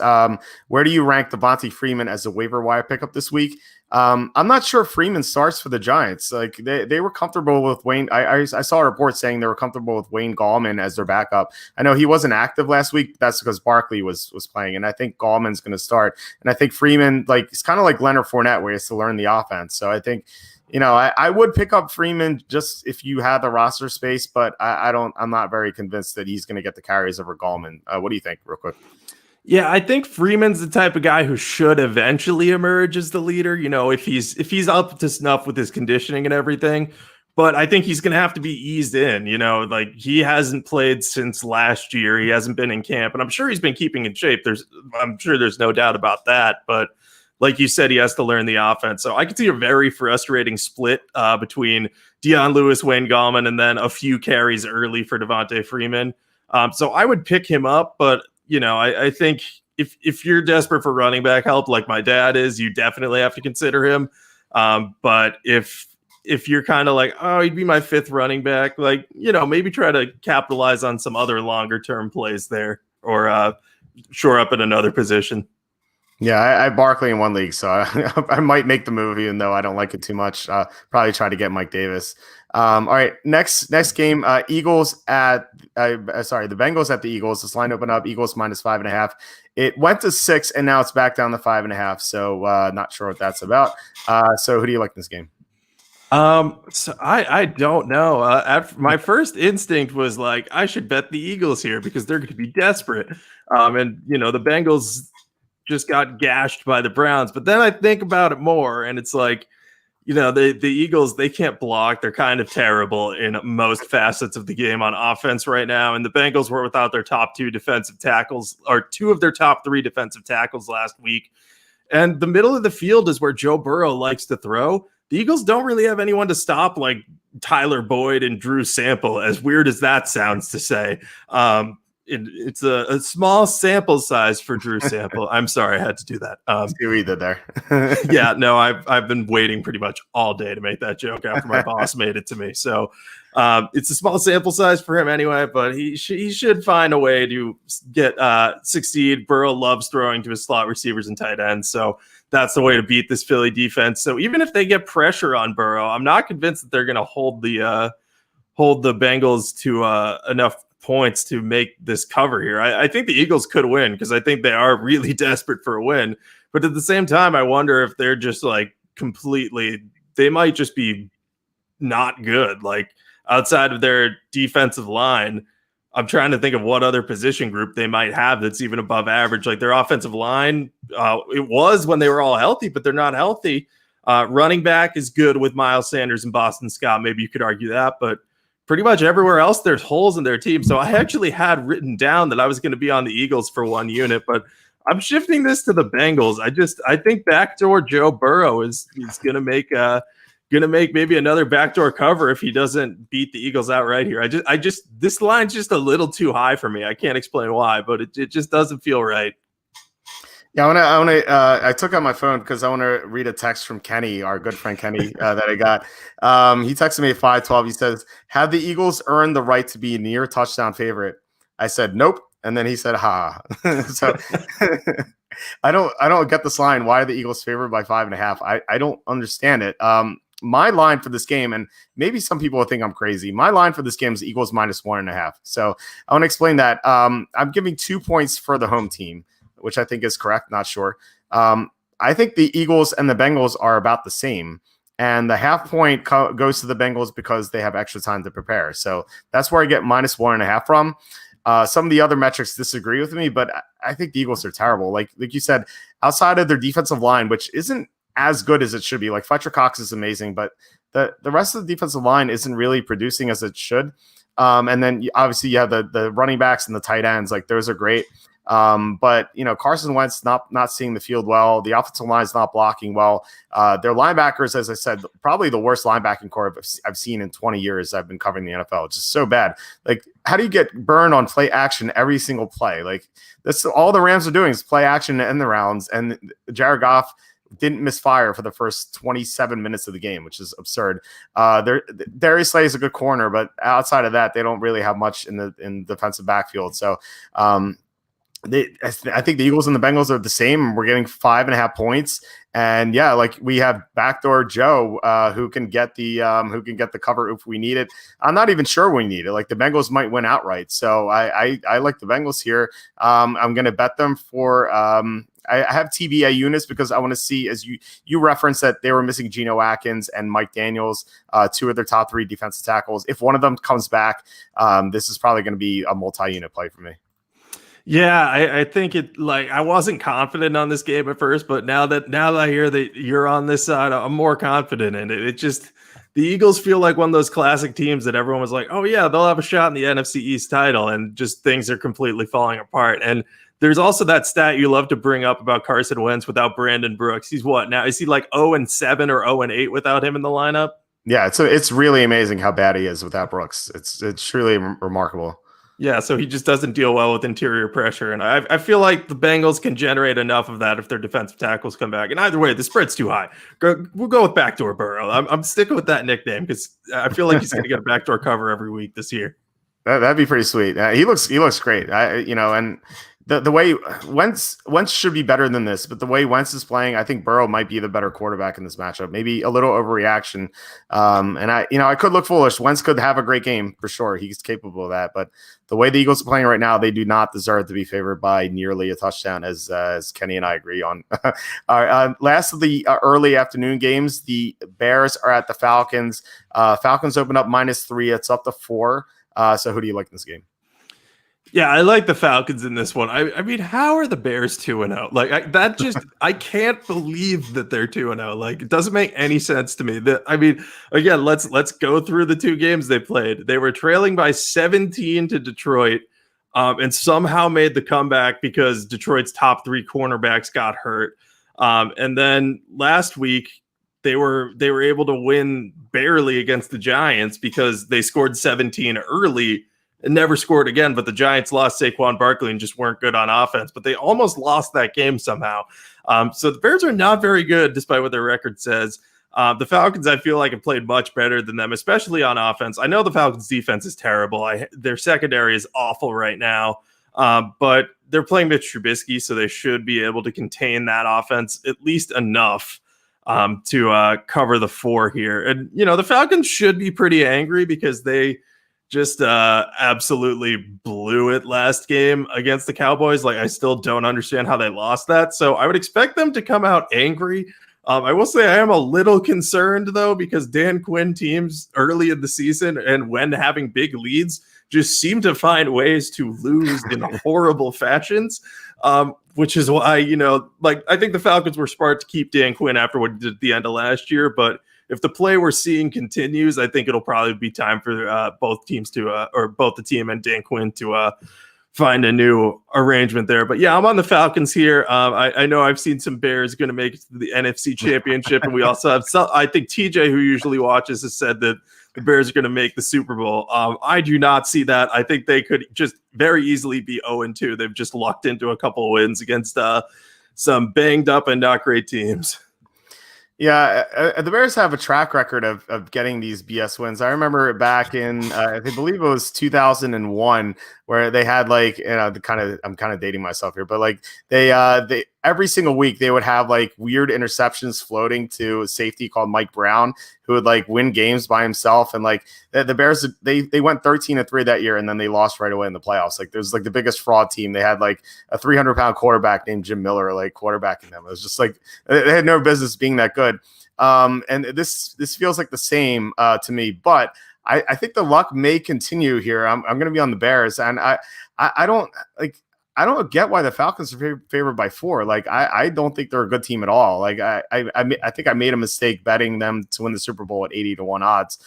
Where do you rank the Vonti Freeman as a waiver wire pickup this week? I'm not sure if Freeman starts for the Giants. Like they were comfortable with Wayne. I saw a report saying they were comfortable with Wayne Gallman as their backup. I know he wasn't active last week. But that's because Barkley was playing, and I think Gallman's going to start. And I think Freeman, it's kind of like Leonard Fournette, where he has to learn the offense. So I think. I would pick up Freeman just if you had the roster space, but I'm not very convinced that he's going to get the carries over Gallman. What do you think, real quick? Yeah, I think Freeman's the type of guy who should eventually emerge as the leader, if he's up to snuff with his conditioning and everything. But I think he's going to have to be eased in, like he hasn't played since last year. He hasn't been in camp, and I'm sure he's been keeping in shape. I'm sure there's no doubt about that, but like you said, he has to learn the offense. So I could see a very frustrating split between Dion Lewis, Wayne Gallman, and then a few carries early for Devontae Freeman. So I would pick him up, but I think if you're desperate for running back help, like my dad is, you definitely have to consider him. But if you're kind of like, oh, he'd be my fifth running back, maybe try to capitalize on some other longer term plays there or shore up at another position. Yeah, I have Barkley in one league, so I might make the move, even though I don't like it too much. Probably try to get Mike Davis. All right, next game, Eagles at the Bengals at the Eagles. This line opened up Eagles -5.5. It went to 6, and now it's back down to 5.5. So not sure what that's about. So who do you like in this game? So I don't know. My first instinct was like I should bet the Eagles here because they're going to be desperate. And the Bengals just got gashed by the Browns. But then I think about it more, and it's like, the Eagles, they can't block. They're kind of terrible in most facets of the game on offense right now. And the Bengals were without their top 2 defensive tackles, or 2 of their top 3 defensive tackles last week. And the middle of the field is where Joe Burrow likes to throw. The Eagles don't really have anyone to stop like Tyler Boyd and Drew Sample, as weird as that sounds to say. It's a small sample size for Drew Sample. I'm sorry, I had to do that. See what you did there. Yeah, no, I've been waiting pretty much all day to make that joke after my boss made it to me. So it's a small sample size for him anyway, but he should find a way to get succeed. Burrow loves throwing to his slot receivers and tight ends, so that's the way to beat this Philly defense. So even if they get pressure on Burrow, I'm not convinced that they're going to hold the Bengals to enough points to make this cover here. I think the Eagles could win because I think they are really desperate for a win. But at the same time, I wonder if they're just like they might just be not good. Like outside of their defensive line, I'm trying to think of what other position group they might have that's even above average. Like their offensive line, it was when they were all healthy, but they're not healthy. Running back is good with Miles Sanders and Boston Scott. Maybe you could argue that, but pretty much everywhere else, there's holes in their team. So I actually had written down that I was going to be on the Eagles for one unit, but I'm shifting this to the Bengals. I think backdoor Joe Burrow is going to make maybe another backdoor cover if he doesn't beat the Eagles outright here. This line's just a little too high for me. I can't explain why, but it just doesn't feel right. Yeah, I took out my phone because I want to read a text from Kenny, our good friend Kenny, that I got. He texted me at 5:12. He says, "Have the Eagles earned the right to be a near touchdown favorite?" I said, "Nope," and then he said, "Ha." So I don't get this line. Why are the Eagles favored by 5.5? I don't understand it. My line for this game, and maybe some people will think I'm crazy, my line for this game is Eagles -1.5. So I want to explain that. I'm giving 2 points for the home team, which I think is correct. Not sure. I think the Eagles and the Bengals are about the same. And the half point goes to the Bengals because they have extra time to prepare. So that's where I get -1.5 from. Some of the other metrics disagree with me, but I think the Eagles are terrible. Like you said, outside of their defensive line, which isn't as good as it should be. Like Fletcher Cox is amazing, but the rest of the defensive line isn't really producing as it should. And then obviously you have the running backs and the tight ends. Like those are great. But Carson Wentz not seeing the field well. The offensive line is not blocking well. Their linebackers, as I said, probably the worst linebacking core I've seen in 20 years. I've been covering the NFL. It's just so bad. Like, how do you get burned on play action every single play? Like, that's all the Rams are doing is play action to end the rounds. And Jared Goff didn't misfire for the first 27 minutes of the game, which is absurd. Darius Slay is a good corner, but outside of that, they don't really have much in the defensive backfield. So, I think the Eagles and the Bengals are the same. We're getting 5.5 points, and yeah, like we have backdoor Joe who can get the cover if we need it. I'm not even sure we need it. Like the Bengals might win outright, so I like the Bengals here. I'm going to bet them for. I have TBA units because I want to see, as you referenced, that they were missing Geno Atkins and Mike Daniels, 2 of their top 3 defensive tackles. If one of them comes back, this is probably going to be a multi-unit play for me. Yeah, I think I wasn't confident on this game at first, but now that I hear that you're on this side, I'm more confident in it. It just, the Eagles feel like one of those classic teams that everyone was like, oh yeah, they'll have a shot in the NFC East title, and just things are completely falling apart. And there's also that stat you love to bring up about Carson Wentz without Brandon Brooks. He's what now? Is he like 0-7 or 0-8 without him in the lineup? Yeah, it's really amazing how bad he is without Brooks. It's truly remarkable. Yeah, so he just doesn't deal well with interior pressure. And I feel like the Bengals can generate enough of that if their defensive tackles come back. And either way, the spread's too high. We'll go with backdoor Burrow. I'm sticking with that nickname because I feel like he's going to get a backdoor cover every week this year. That'd be pretty sweet. He looks great. And the way Wentz should be better than this, but the way Wentz is playing, I think Burrow might be the better quarterback in this matchup. Maybe a little overreaction. And I could look foolish. Wentz could have a great game for sure. He's capable of that. But the way the Eagles are playing right now, they do not deserve to be favored by nearly a touchdown, as Kenny and I agree on. All right, last of the early afternoon games, the Bears are at the Falcons. Falcons open up -3. It's up to 4. So who do you like in this game? Yeah, I like the Falcons in this one. I mean, how are the Bears 2-0? Like I can't believe that they're 2-0. Like it doesn't make any sense to me. Again, let's go through the 2 games they played. They were trailing by 17 to Detroit, and somehow made the comeback because Detroit's top 3 cornerbacks got hurt. And then last week they were able to win barely against the Giants because they scored 17 early and never scored again, but the Giants lost Saquon Barkley and just weren't good on offense, but they almost lost that game somehow. So the Bears are not very good, despite what their record says. The Falcons, I feel like, have played much better than them, especially on offense. I know the Falcons' defense is terrible. Their secondary is awful right now, but they're playing Mitch Trubisky, so they should be able to contain that offense at least enough to cover the 4 here. And, the Falcons should be pretty angry because they just absolutely blew it last game against the Cowboys. Like, I still don't understand how they lost that. So I would expect them to come out angry. I will say I am a little concerned, though, because Dan Quinn teams early in the season and when having big leads just seem to find ways to lose in horrible fashions, which is why, I think the Falcons were smart to keep Dan Quinn after what he did at the end of last year. But if the play we're seeing continues, I think it'll probably be time for both teams to, or both the team and Dan Quinn to find a new arrangement there. But yeah, I'm on the Falcons here. I know I've seen some Bears going to make it to the NFC Championship, and we also have I think TJ, who usually watches, has said that the Bears are going to make the Super Bowl. I do not see that. I think they could just very easily be 0-2. They've just lucked into a couple of wins against some banged up and not great teams. Yeah, the Bears have a track record of getting these BS wins. I remember back in, I believe it was 2001, where they had I'm kind of dating myself here, but they every single week they would have weird interceptions floating to a safety called Mike Brown, who would win games by himself. And the Bears, they went 13-3 that year, and then they lost right away in the playoffs. There's the biggest fraud team. They had a 300-pound quarterback named Jim Miller quarterbacking them. It was just they had no business being that good. And this feels like the same to me, but I think the luck may continue here. I'm going to be on the Bears, and I don't I don't get why the Falcons are favored by 4. Like, I don't think they're a good team at all. Like, I think I made a mistake betting them to win the Super Bowl at 80-1 odds.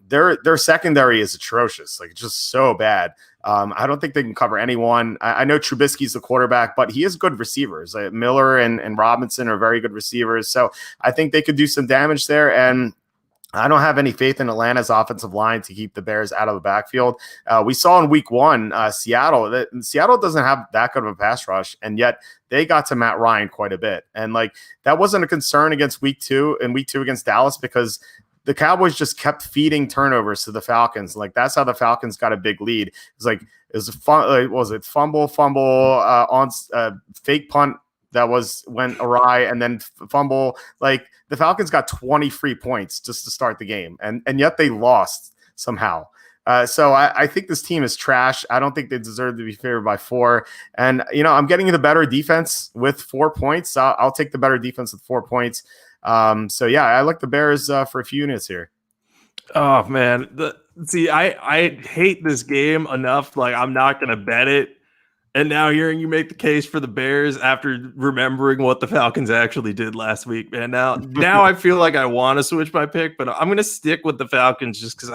Their secondary is atrocious. Like, it's just so bad. I don't think they can cover anyone. I know Trubisky's the quarterback, but he has good receivers. Miller and Robinson are very good receivers. So I think they could do some damage there. And I don't have any faith in Atlanta's offensive line to keep the Bears out of the backfield. We saw in week 1, Seattle doesn't have that good of a pass rush, and yet they got to Matt Ryan quite a bit. And like, that wasn't a concern against week 2 against Dallas, because the Cowboys just kept feeding turnovers to the Falcons. Like, that's how the Falcons got a big lead. It was a fumble on fake punt that went awry, and then fumble. Like, the Falcons got 20 free points just to start the game, and yet they lost somehow. So I think this team is trash. I don't think they deserve to be favored by 4. And, I'm getting the better defense with 4 points. I'll take the better defense with 4 points. So yeah, I like the Bears for a few units here. Oh man. I hate this game enough. Like, I'm not going to bet it. And now hearing you make the case for the Bears after remembering what the Falcons actually did last week, man. Now I feel like I want to switch my pick, but I'm going to stick with the Falcons just because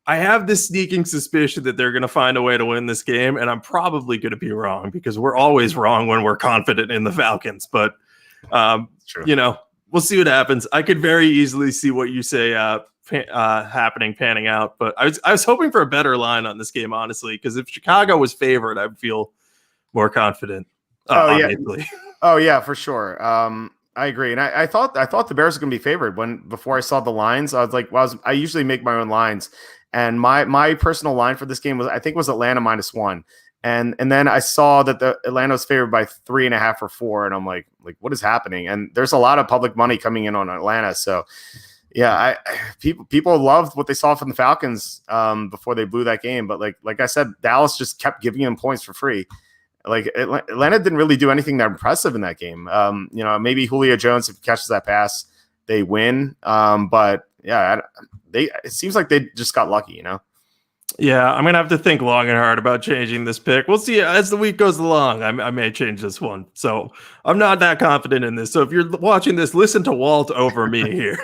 I have this sneaking suspicion that they're going to find a way to win this game, and I'm probably going to be wrong because we're always wrong when we're confident in the Falcons. But, we'll see what happens. I could very easily see what you say panning out, but I was hoping for a better line on this game, honestly, because if Chicago was favored, I'd feel more confident. Yeah, for sure. I agree, and I thought the Bears were going to be favored before I saw the lines. I was like, I usually make my own lines, and my personal line for this game was Atlanta -1. And then I saw that the Atlanta was favored by 3.5 or 4, and I'm like, what is happening? And there's a lot of public money coming in on Atlanta, so yeah, people loved what they saw from the Falcons before they blew that game. But like I said, Dallas just kept giving them points for free. Like, Atlanta didn't really do anything that impressive in that game. Maybe Julio Jones, if he catches that pass, they win. But yeah, it seems like they just got lucky, Yeah, I'm going to have to think long and hard about changing this pick. We'll see as the week goes along. I may change this one. So I'm not that confident in this. So if you're watching this, listen to Walt over me here.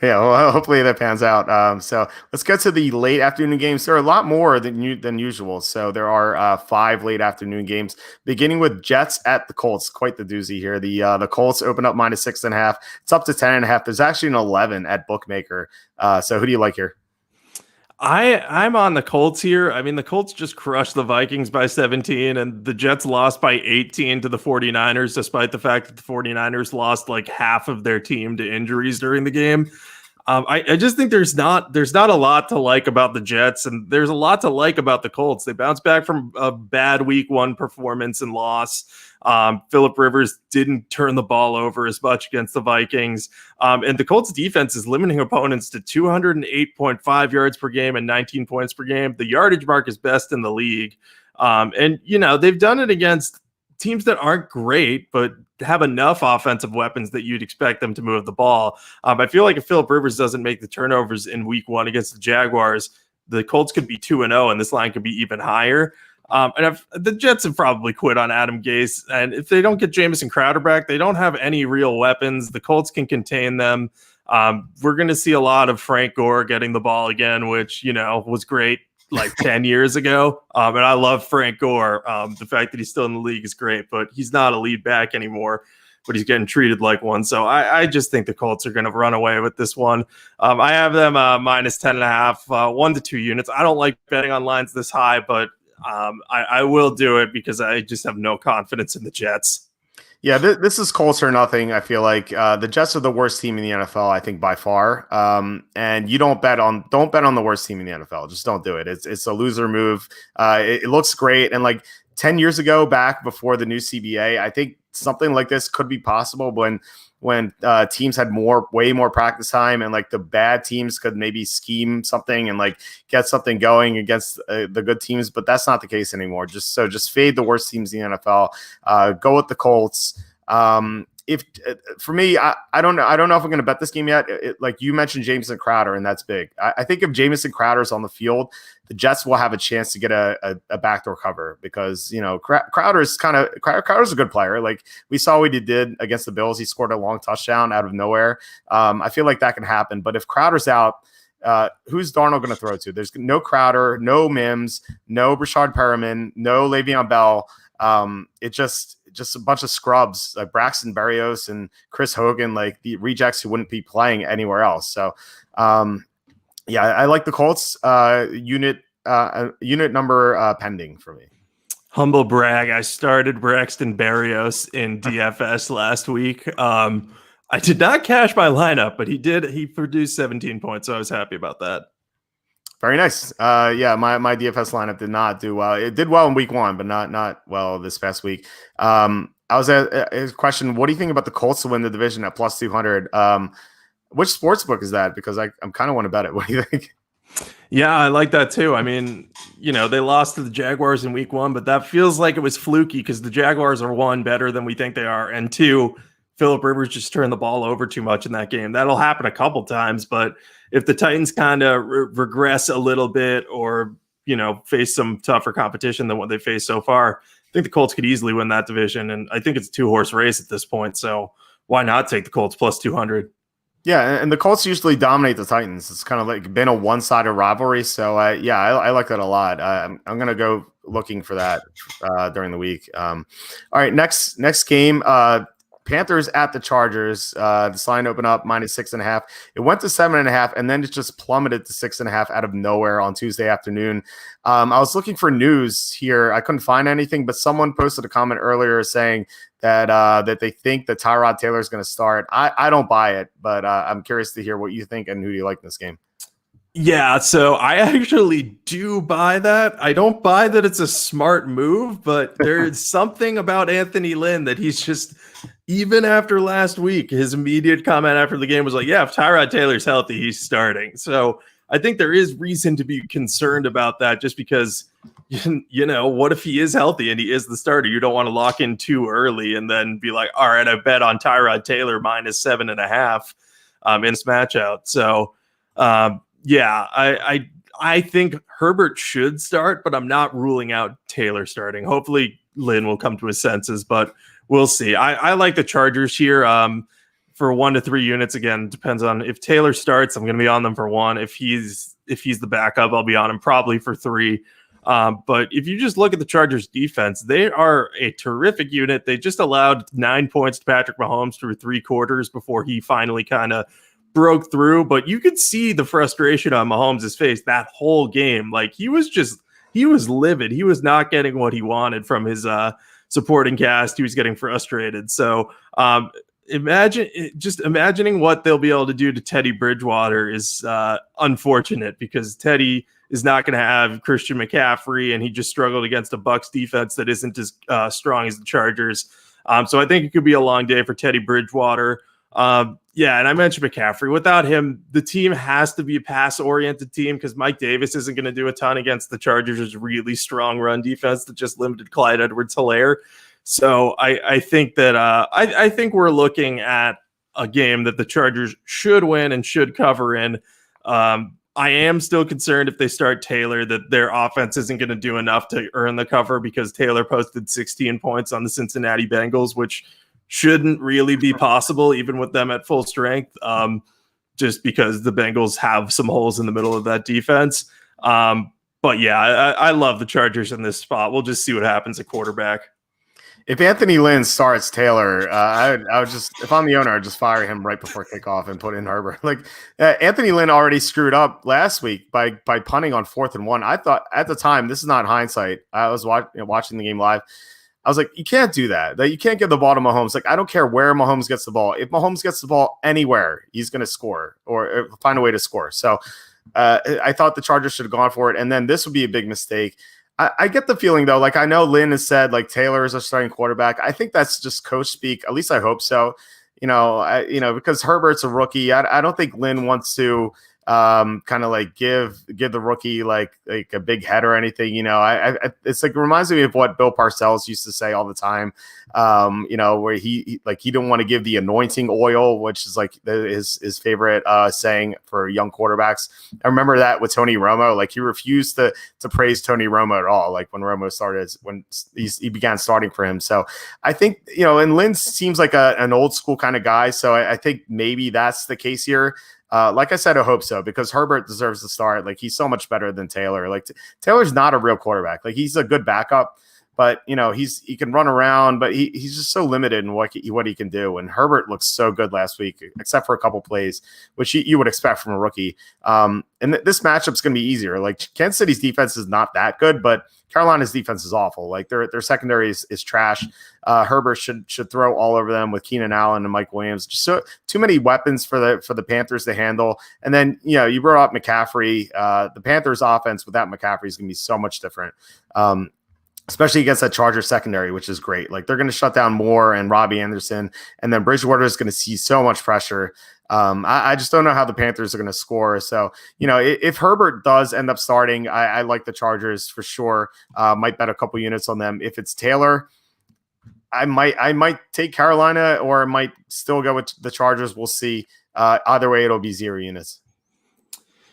Yeah, well, hopefully that pans out. So let's get to the late afternoon games. There are a lot more than usual. So there are 5 late afternoon games, beginning with Jets at the Colts. Quite the doozy here. The Colts open up -6.5. It's up to 10.5. There's actually an 11 at Bookmaker. So who do you like here? I'm on the Colts here. I mean, the Colts just crushed the Vikings by 17, and the Jets lost by 18 to the 49ers, despite the fact that the 49ers lost like half of their team to injuries during the game. I just think there's not a lot to like about the Jets, and there's a lot to like about the Colts. They bounced back from a bad week 1 performance and loss. Phillip Rivers didn't turn the ball over as much against the Vikings. And the Colts defense is limiting opponents to 208.5 yards per game and 19 points per game. The yardage mark is best in the league. And they've done it against teams that aren't great, but have enough offensive weapons that you'd expect them to move the ball. I feel like if Phillip Rivers doesn't make the turnovers in week 1 against the Jaguars, the Colts could be 2-0 and this line could be even higher. The Jets have probably quit on Adam Gase, and if they don't get Jamison Crowder back, they don't have any real weapons. The Colts can contain them. We're going to see a lot of Frank Gore getting the ball again, which, was great like 10 years ago. And I love Frank Gore. The fact that he's still in the league is great, but he's not a lead back anymore, but he's getting treated like one. So I just think the Colts are going to run away with this one. I have them -10.5, 1 to 2 units. I don't like betting on lines this high, but I will do it because I just have no confidence in the Jets. Yeah, this is Colts or nothing. I feel like the Jets are the worst team in the NFL, I think, by far. And you don't bet on the worst team in the NFL. Just don't do it. It's a loser move. It looks great. And like 10 years ago, back before the new CBA, I think something like this could be possible when teams had way more practice time, and like the bad teams could maybe scheme something and like get something going against the good teams, but that's not the case anymore. Just fade the worst teams in the NFL. Go with the Colts. if for me, I don't know. I don't know if I'm going to bet this game yet. Like you mentioned, Jamison Crowder, and that's big. I think if Jamison Crowder's on the field, the Jets will have a chance to get a backdoor cover because Crowder's a good player. Like we saw what he did against the Bills. He scored a long touchdown out of nowhere. I feel like that can happen. But if Crowder's out, who's Darnold going to throw to? There's no Crowder, no Mims, no Rashard Perriman, no Le'Veon Bell. It's just a bunch of scrubs like Braxton Berrios and Chris Hogan, like the rejects who wouldn't be playing anywhere else. So, I like the Colts unit number pending for me. Humble brag. I started Braxton Berrios in DFS last week. I did not cash my lineup, but he produced 17 points. So I was happy about that. Very nice. My DFS lineup did not do well. It did well in week 1, but not well this past week. I was at his question. What do you think about the Colts to win the division at plus 200? Which sports book is that? Because I'm kind of want to bet it. What do you think? Yeah, I like that too. I mean, they lost to the Jaguars in week 1, but that feels like it was fluky because the Jaguars are 1, better than we think they are, and 2, Phillip Rivers just turned the ball over too much in that game. That'll happen a couple times, but if the Titans kind of regress a little bit or, face some tougher competition than what they faced so far, I think the Colts could easily win that division. And I think it's a 2-horse race at this point. So why not take the Colts plus 200? Yeah, and the Colts usually dominate the Titans. It's kind of like been a one-sided rivalry. So, I like that a lot. I'm going to go looking for that during the week. All right, next game, Panthers at the Chargers. This line opened up -6.5. It went to 7.5, and then it just plummeted to 6.5 out of nowhere on Tuesday afternoon. I was looking for news here. I couldn't find anything, but someone posted a comment earlier saying that they think that Tyrod Taylor is going to start. I don't buy it, but I'm curious to hear what you think and who do you like in this game. Yeah, so I actually do buy that. I don't buy that it's a smart move, but there's something about Anthony Lynn that he's just, even after last week, his immediate comment after the game was like, yeah, if Tyrod Taylor's healthy, he's starting. So I think there is reason to be concerned about that just because, what if he is healthy and he is the starter? You don't want to lock in too early and then be like, all right, I bet on Tyrod Taylor -7.5 in this matchup. So, I think Herbert should start, but I'm not ruling out Taylor starting. Hopefully Lynn will come to his senses, but we'll see. I like the Chargers here for 1 to 3 units. Again, depends on if Taylor starts, I'm going to be on them for 1. If he's the backup, I'll be on him probably for 3. But if you just look at the Chargers defense, they are a terrific unit. They just allowed 9 points to Patrick Mahomes through 3 quarters before he finally kind of broke through, but you could see the frustration on Mahomes' face that whole game. Like he was livid. He was not getting what he wanted from his supporting cast. He was getting frustrated. So imagining what they'll be able to do to Teddy Bridgewater is unfortunate because Teddy is not going to have Christian McCaffrey, and he just struggled against a Bucs defense that isn't as strong as the Chargers. So I think it could be a long day for Teddy Bridgewater. And I mentioned McCaffrey. Without him, the team has to be a pass-oriented team because Mike Davis isn't going to do a ton against the Chargers' really strong run defense that just limited Clyde Edwards-Helaire. So I think that I think we're looking at a game that the Chargers should win and should cover in. I am still concerned if they start Taylor that their offense isn't going to do enough to earn the cover because Taylor posted 16 points on the Cincinnati Bengals, which shouldn't really be possible even with them at full strength, just because the Bengals have some holes in the middle of that defense. But yeah, I love the Chargers in this spot. We'll just see what happens at quarterback. If Anthony Lynn starts Taylor, I would just, if I'm the owner, I'd just fire him right before kickoff and put in Herbert. Like Anthony Lynn already screwed up last week by punting on 4th and 1. I thought at the time, this is not hindsight. I was watching the game live. I was like, you can't do that. You can't give the ball to Mahomes. Like, I don't care where Mahomes gets the ball. If Mahomes gets the ball anywhere, he's going to score or find a way to score. So I thought the Chargers should have gone for it. And then this would be a big mistake. I get the feeling, though, like I know Lynn has said, like, Taylor is a starting quarterback. I think that's just coach speak. At least I hope so. Because Herbert's a rookie. I don't think Lynn wants to kind of like give the rookie like a big head or anything. It's like, it reminds me of what Bill Parcells used to say all the time. Where he didn't want to give the anointing oil, which is like his favorite saying for young quarterbacks. I remember that with Tony Romo. Like, he refused to praise Tony Romo at all. Like, when Romo started, when he began starting for him. So I think, and Lynn seems like an old school kind of guy. So I think maybe that's the case here. Like I said, I hope so, because Herbert deserves to start. Like, he's so much better than Taylor. Like, Taylor's not a real quarterback. Like, he's a good backup, but he can run around, but he's just so limited in what he can do. And Herbert looks so good last week, except for a couple plays, which you would expect from a rookie. And this matchup's going to be easier. Like, Kansas City's defense is not that good, but Carolina's defense is awful. Like, their secondary is trash. Herbert should throw all over them with Keenan Allen and Mike Williams. Just too many weapons for the Panthers to handle. And then you brought up McCaffrey. The Panthers offense without McCaffrey is going to be so much different. Especially against that Chargers secondary, which is great. Like, they're going to shut down Moore and Robbie Anderson, and then Bridgewater is going to see so much pressure. I just don't know how the Panthers are going to score. So, if Herbert does end up starting, I like the Chargers for sure. Might bet a couple units on them. If it's Taylor, I might take Carolina, or I might still go with the Chargers. We'll see. Either way, it'll be 0 units.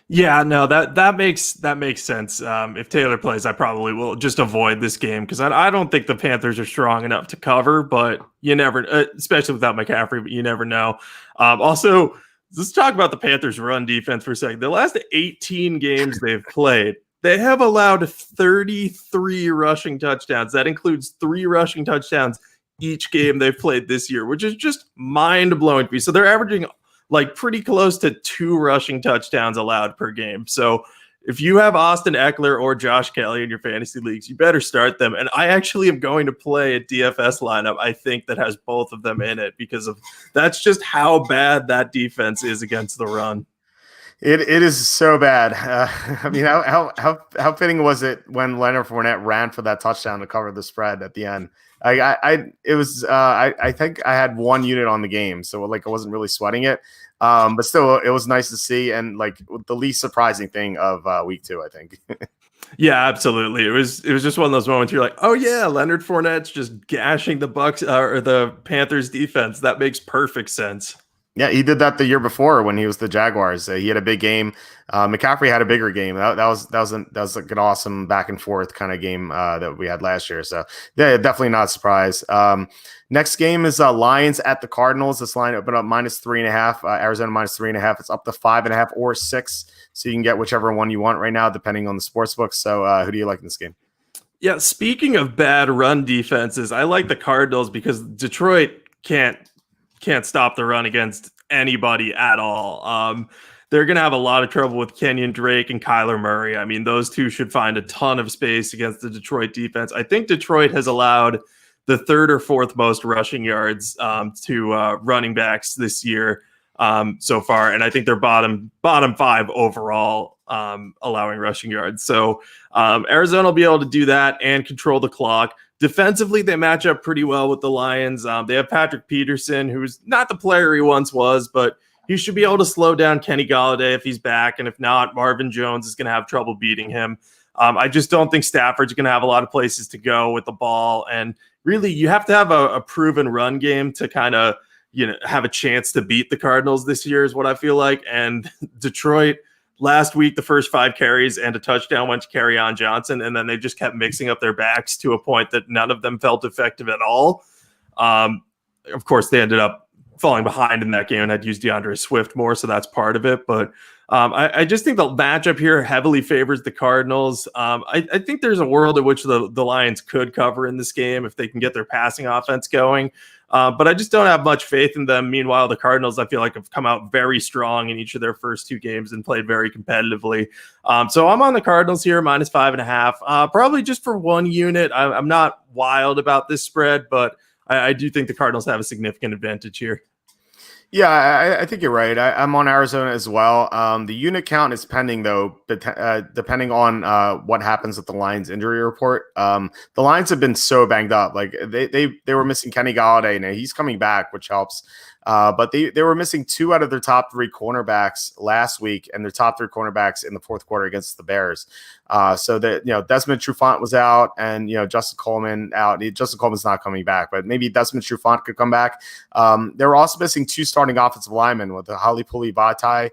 Yeah, no, that makes sense. If Taylor plays, I probably will just avoid this game, because I don't think the Panthers are strong enough to cover, but you never, especially without McCaffrey, but you never know. Also, let's talk about the Panthers run defense for a second. The last 18 games they've played, they have allowed 33 rushing touchdowns. That includes 3 rushing touchdowns each game they've played this year, which is just mind-blowing to me. So they're averaging like pretty close to 2 rushing touchdowns allowed per game. So if you have Austin Eckler or Josh Kelly in your fantasy leagues, you better start them. And I actually am going to play a DFS lineup, I think, that has both of them in it, because of that's just how bad that defense is against the run. It is so bad. I mean, how fitting was it when Leonard Fournette ran for that touchdown to cover the spread at the end? I think I had 1 unit on the game, so like I wasn't really sweating it. But still, it was nice to see, and like the least surprising thing of week 2, I think. Yeah, absolutely. It was just one of those moments you're like, oh yeah, Leonard Fournette's just gashing the Bucks or the Panthers defense. That makes perfect sense. Yeah, he did that the year before when he was the Jaguars. He had a big game. McCaffrey had a bigger game. That was like an awesome back and forth kind of game that we had last year. So yeah, definitely not a surprise. Next game is Lions at the Cardinals. This line opened up -3.5. Arizona -3.5. It's up to 5.5 or 6. So you can get whichever one you want right now, depending on the sports book. So who do you like in this game? Yeah, speaking of bad run defenses, I like the Cardinals because Detroit can't stop the run against anybody at all. They're going to have a lot of trouble with Kenyon Drake and Kyler Murray. I mean, those two should find a ton of space against the Detroit defense. I think Detroit has allowed the 3rd or 4th most rushing yards to running backs this year so far. And I think they're bottom 5 overall allowing rushing yards. So Arizona will be able to do that and control the clock. Defensively, they match up pretty well with the Lions. They have Patrick Peterson, who's not the player he once was, but he should be able to slow down Kenny Golladay if he's back. And if not, Marvin Jones is going to have trouble beating him. I just don't think Stafford's going to have a lot of places to go with the ball. And really, you have to have a proven run game to kind of, have a chance to beat the Cardinals this year is what I feel like. And Detroit, last week, the first 5 carries and a touchdown went to Kerryon Johnson, and then they just kept mixing up their backs to a point that none of them felt effective at all. Of course, they ended up falling behind in that game and had used DeAndre Swift more, so that's part of it. But I just think the matchup here heavily favors the Cardinals. I think there's a world in which the Lions could cover in this game if they can get their passing offense going. But I just don't have much faith in them. Meanwhile, the Cardinals, I feel like, have come out very strong in each of their first 2 games and played very competitively. So I'm on the Cardinals here, -5.5. Probably just for 1 unit. I'm not wild about this spread, but I do think the Cardinals have a significant advantage here. Yeah, I think you're right. I'm on Arizona as well. The unit count is pending, though, depending on what happens with the Lions injury report. The Lions have been so banged up. Like they were missing Kenny Golladay, and he's coming back, which helps. But they were missing 2 out of their top 3 cornerbacks last week, and their top 3 cornerbacks in the fourth quarter against the Bears. So that, Desmond Trufant was out, and Justin Coleman out. Justin Coleman's not coming back, but maybe Desmond Trufant could come back. They were also missing 2 starting offensive linemen with the Halipuli Vatai.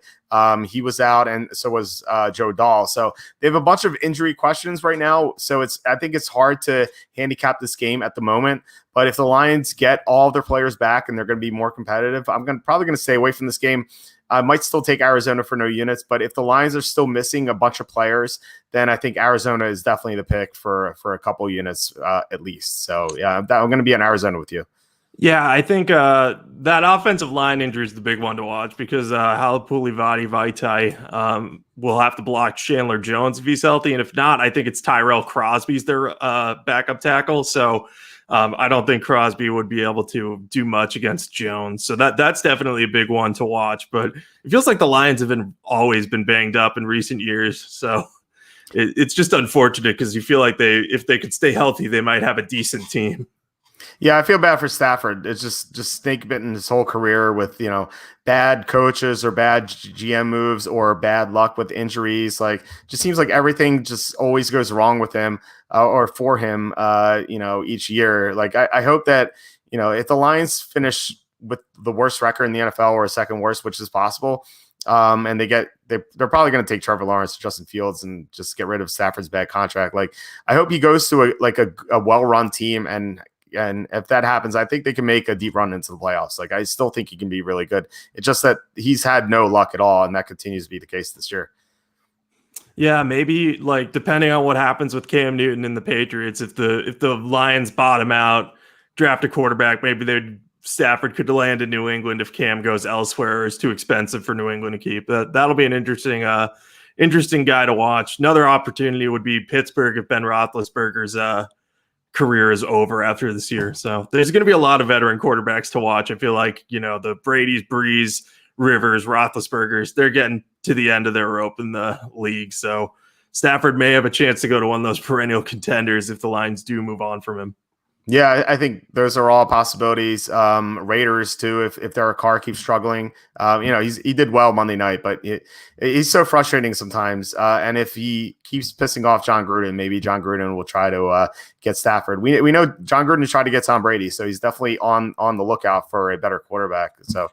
He was out, and so was Joe Dahl. So they have a bunch of injury questions right now. So I think it's hard to handicap this game at the moment. But if the Lions get all of their players back and they're going to be more competitive, I'm probably going to stay away from this game. I might still take Arizona for no units, but if the Lions are still missing a bunch of players, then I think Arizona is definitely the pick for a couple units at least. So yeah, I'm going to be in Arizona with you. Yeah, I think that offensive line injury is the big one to watch because Halapuli Vaitai will have to block Chandler Jones if he's healthy. And if not, I think it's Tyrell Crosby's their backup tackle. So I don't think Crosby would be able to do much against Jones. So that's definitely a big one to watch. But it feels like the Lions have always been banged up in recent years. So it's just unfortunate because you feel like if they could stay healthy, they might have a decent team. Yeah, I feel bad for Stafford. It's just snake bitten his whole career with, bad coaches or bad GM moves or bad luck with injuries. Like, just seems like everything just always goes wrong with him or for him, each year. Like, I hope that, if the Lions finish with the worst record in the NFL or a second worst, which is possible, and they're probably going to take Trevor Lawrence, Justin Fields, and just get rid of Stafford's bad contract. Like, I hope he goes to a well-run team, and if that happens, I think they can make a deep run into the playoffs. Like, I still think he can be really good. It's just that he's had no luck at all, and that continues to be the case this year. Yeah, maybe depending on what happens with Cam Newton and the Patriots, if the Lions bottom out, draft a quarterback, maybe Stafford could land in New England if Cam goes elsewhere or is too expensive for New England to keep. That'll be an interesting guy to watch. Another opportunity would be Pittsburgh if Ben Roethlisberger's career is over after this year. So there's going to be a lot of veteran quarterbacks to watch. I feel like, the Brady's, Breeze, Rivers, Roethlisbergers, they're getting to the end of their rope in the league. So Stafford may have a chance to go to one of those perennial contenders if the Lions do move on from him. Yeah, I think those are all possibilities. Raiders too, if Derek Carr keeps struggling. He did well Monday night, but he's so frustrating sometimes. And if he keeps pissing off John Gruden, maybe John Gruden will try to get Stafford. We know John Gruden tried to get Tom Brady, so he's definitely on the lookout for a better quarterback. So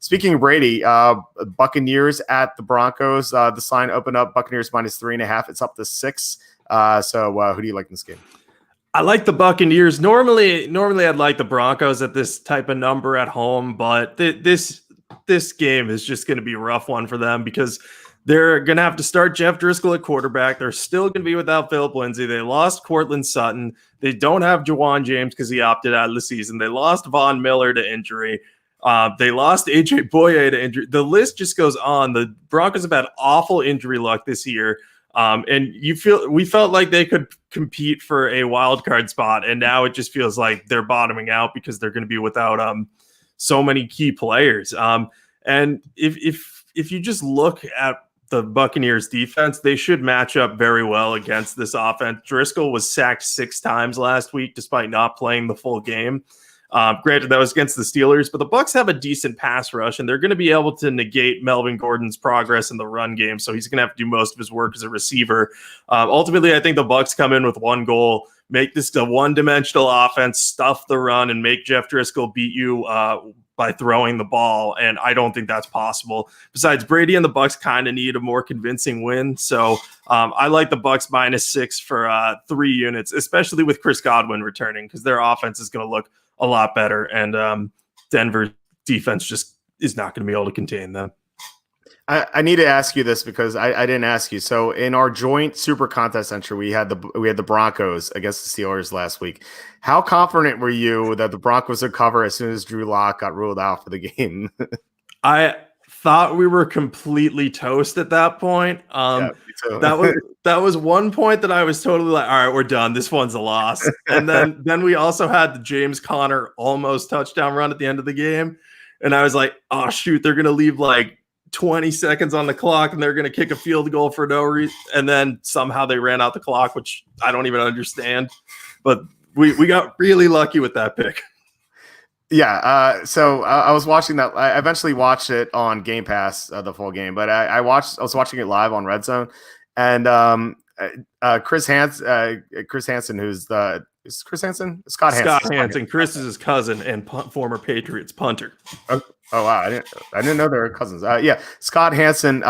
speaking of Brady, Buccaneers at the Broncos. The sign opened up Buccaneers -3.5. It's up to 6. So who do you like in this game? I like the Buccaneers. Normally I'd like the Broncos at this type of number at home, but this game is just going to be a rough one for them because they're going to have to start Jeff Driscoll at quarterback. They're still going to be without Philip Lindsay. They lost Cortland Sutton. They don't have Jawan James because he opted out of the season. They lost Von Miller to injury. They lost AJ Boye to injury. The list just goes on. The Broncos have had awful injury luck this year. And we felt like they could compete for a wild card spot, and now it just feels like they're bottoming out because they're going to be without so many key players. And if you just look at the Buccaneers defense, they should match up very well against this offense. Driscoll was sacked 6 times last week, despite not playing the full game. Granted, that was against the Steelers, but the Bucs have a decent pass rush, and they're going to be able to negate Melvin Gordon's progress in the run game. So he's going to have to do most of his work as a receiver. Ultimately, I think the Bucs come in with one goal: make this a one-dimensional offense, stuff the run, and make Jeff Driscoll beat you by throwing the ball. And I don't think that's possible. Besides, Brady and the Bucs kind of need a more convincing win. So I like the Bucs -6 for 3 units, especially with Chris Godwin returning, because their offense is going to look a lot better, and Denver's defense just is not going to be able to contain them. I need to ask you this because I didn't ask you. So in our joint super contest entry, we had the Broncos against the Steelers last week. How confident were you that the Broncos would cover as soon as Drew Lock got ruled out for the game? I thought we were completely toast at that point. Yeah, me too. that was one point that I was totally like, all right, we're done. This one's a loss. And then we also had the James Conner almost touchdown run at the end of the game. And I was like, oh shoot, they're gonna leave like 20 seconds on the clock and they're gonna kick a field goal for no reason. And then somehow they ran out the clock, which I don't even understand. But we got really lucky with that pick. Yeah, so I was watching that. I eventually watched it on Game Pass, the full game, but I was watching it live on Red Zone, and Chris Hansen, who's the is Chris Hansen, Scott Hansen. Scott Hansen. Chris is his cousin and former Patriots punter. Oh, oh wow, I didn't know they were cousins. Yeah, Scott Hansen.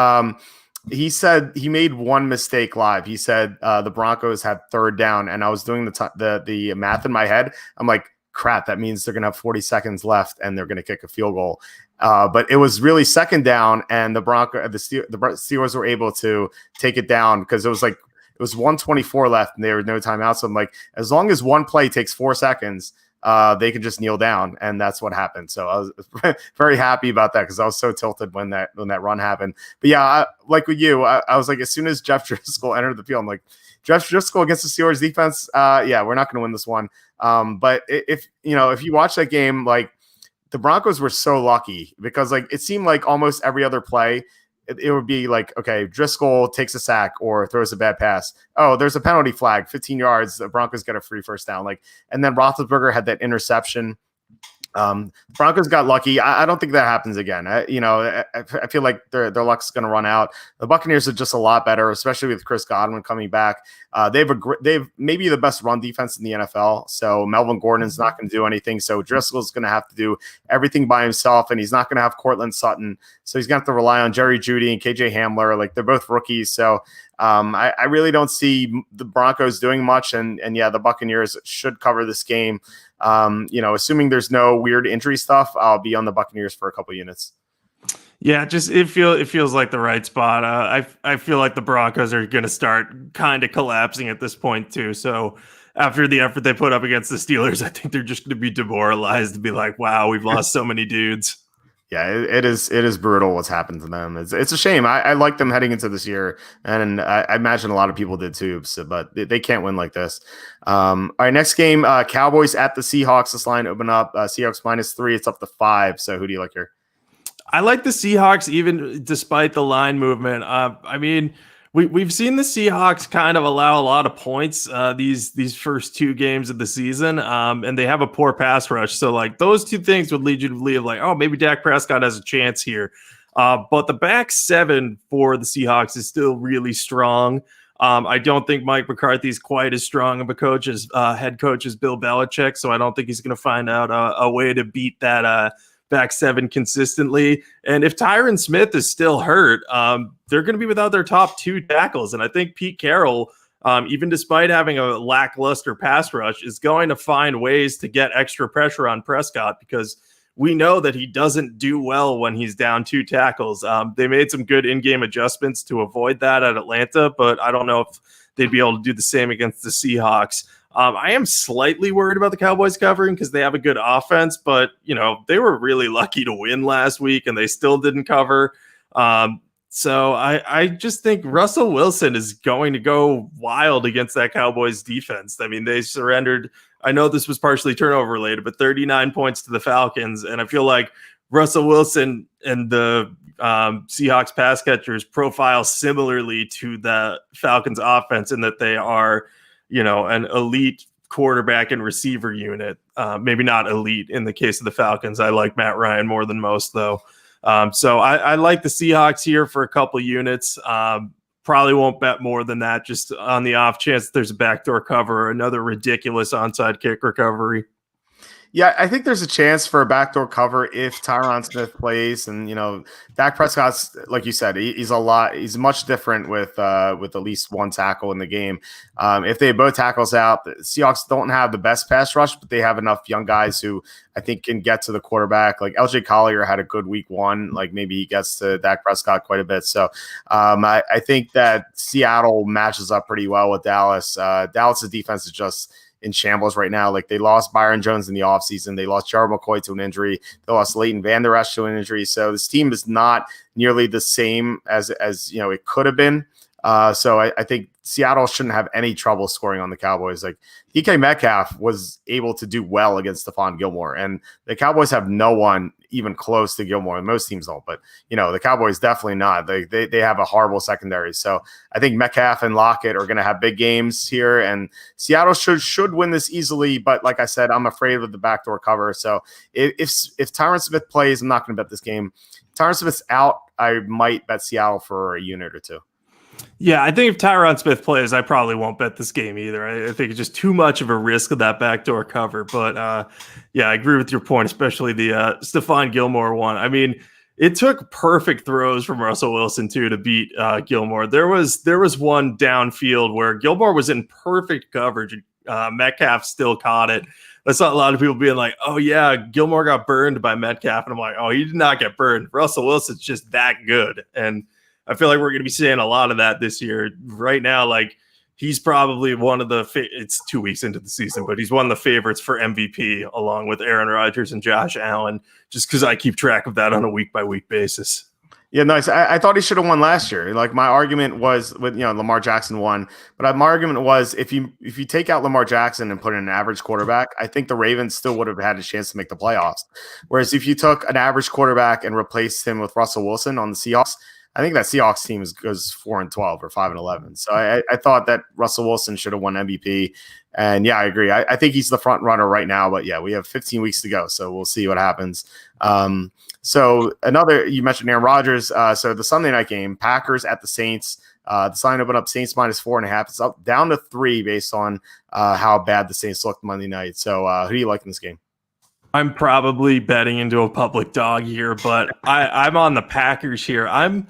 He said he made one mistake live. He said the Broncos had third down, and I was doing the math in my head. I'm like, crap, that means they're going to have 40 seconds left and they're going to kick a field goal. But it was really second down, and the Steelers were able to take it down because it was 124 left and there were no timeouts. So I'm like, as long as one play takes 4 seconds, they can just kneel down, and that's what happened. So I was very happy about that because I was so tilted when that run happened. But yeah, like with you, I was like, as soon as Jeff Driscoll entered the field, I'm like, Jeff Driscoll against the Steelers defense, yeah, we're not going to win this one. But if you watch that game, like the Broncos were so lucky because like it seemed like almost every other play, it would be like, okay, Driscoll takes a sack or throws a bad pass. Oh, there's a penalty flag, 15 yards. The Broncos get a free first down. And then Roethlisberger had that interception. Broncos got lucky. I don't think that happens again. I feel like their luck's going to run out. The Buccaneers are just a lot better, especially with Chris Godwin coming back. They've maybe the best run defense in the NFL. So Melvin Gordon's not going to do anything. So Driscoll's going to have to do everything by himself, and he's not going to have Cortland Sutton. So he's going to have to rely on Jerry Jeudy and KJ Hamler. Like they're both rookies. So I really don't see the Broncos doing much. And yeah, the Buccaneers should cover this game. Assuming there's no weird injury stuff, I'll be on the Buccaneers for a couple units. Yeah, it feels like the right spot. I feel like the Broncos are going to start kind of collapsing at this point too. So after the effort they put up against the Steelers, I think they're just going to be demoralized to be like, wow, we've lost so many dudes. Yeah, it is brutal what's happened to them. It's a shame. I like them heading into this year, and I imagine a lot of people did too. But they can't win like this. All right, next game, Cowboys at the Seahawks. This line open up. Seahawks -3. It's up to 5. So who do you like here? I like the Seahawks even despite the line movement. I mean, we've seen the Seahawks kind of allow a lot of points these first 2 games of the season, and they have a poor pass rush. So like those 2 things would lead you to believe like, oh, maybe Dak Prescott has a chance here. But the back 7 for the Seahawks is still really strong. I don't think Mike McCarthy is quite as strong of a coach as head coach as Bill Belichick, so I don't think he's going to find out a way to beat that back 7 consistently. And if Tyron Smith is still hurt, they're going to be without their top 2 tackles. And I think Pete Carroll, even despite having a lackluster pass rush, is going to find ways to get extra pressure on Prescott because we know that he doesn't do well when he's down 2 tackles. They made some good in-game adjustments to avoid that at Atlanta, but I don't know if they'd be able to do the same against the Seahawks. I am slightly worried about the Cowboys covering because they have a good offense, but they were really lucky to win last week and they still didn't cover. So I just think Russell Wilson is going to go wild against that Cowboys defense. I mean, they surrendered. I know this was partially turnover related, but 39 points to the Falcons. And I feel like Russell Wilson and the Seahawks pass catchers profile similarly to the Falcons offense in that they are an elite quarterback and receiver unit. Maybe not elite in the case of the Falcons. I like Matt Ryan more than most, though. So I like the Seahawks here for a couple units. Probably won't bet more than that, just on the off chance there's a backdoor cover or another ridiculous onside kick recovery. Yeah, I think there's a chance for a backdoor cover if Tyron Smith plays, and Dak Prescott's, like you said, he's much different with at least 1 tackle in the game. If they have both tackles out, the Seahawks don't have the best pass rush, but they have enough young guys who I think can get to the quarterback. Like LJ Collier had a good week 1, like maybe he gets to Dak Prescott quite a bit. So I think that Seattle matches up pretty well with Dallas. Dallas's defense is just in shambles right now. Like they lost Byron Jones in the offseason. They lost Gerald McCoy to an injury. They lost Leighton Van Der Esch to an injury. So this team is not nearly the same as it could have been. So I think Seattle shouldn't have any trouble scoring on the Cowboys. Like DK Metcalf was able to do well against Stephon Gilmore, and the Cowboys have no one even close to Gilmore. Most teams don't, but the Cowboys definitely not. They have a horrible secondary. So I think Metcalf and Lockett are going to have big games here, and Seattle should win this easily. But like I said, I'm afraid of the backdoor cover. So if Tyron Smith plays, I'm not going to bet this game. If Tyron Smith's out, I might bet Seattle for a unit or two. Yeah, I think if Tyron Smith plays, I probably won't bet this game either. I think it's just too much of a risk of that backdoor cover. But yeah, I agree with your point, especially the Stephon Gilmore one. I mean, it took perfect throws from Russell Wilson too to beat Gilmore. There was one downfield where Gilmore was in perfect coverage. Metcalf still caught it. I saw a lot of people being like, "Oh yeah, Gilmore got burned by Metcalf," and I'm like, "Oh, he did not get burned. Russell Wilson's just that good." And I feel like we're going to be seeing a lot of that this year. Right now, like he's probably one of the it's 2 weeks into the season, but he's one of the favorites for MVP along with Aaron Rodgers and Josh Allen, just because I keep track of that on a week-by-week basis. Yeah, nice. I thought he should have won last year. Like my argument was with Lamar Jackson won, but my argument was if you take out Lamar Jackson and put in an average quarterback, I think the Ravens still would have had a chance to make the playoffs. Whereas if you took an average quarterback and replaced him with Russell Wilson on the Seahawks, I think that Seahawks team goes 4-12 or 5-11. So I thought that Russell Wilson should have won MVP. And yeah, I agree. I think he's the front runner right now. But yeah, we have 15 weeks to go, so we'll see what happens. So you mentioned Aaron Rodgers. So the Sunday night game, Packers at the Saints. The sign opened up Saints -4.5. It's up down to 3 based on how bad the Saints looked Monday night. So who do you like in this game? I'm probably betting into a public dog here, but I'm on the Packers here. I'm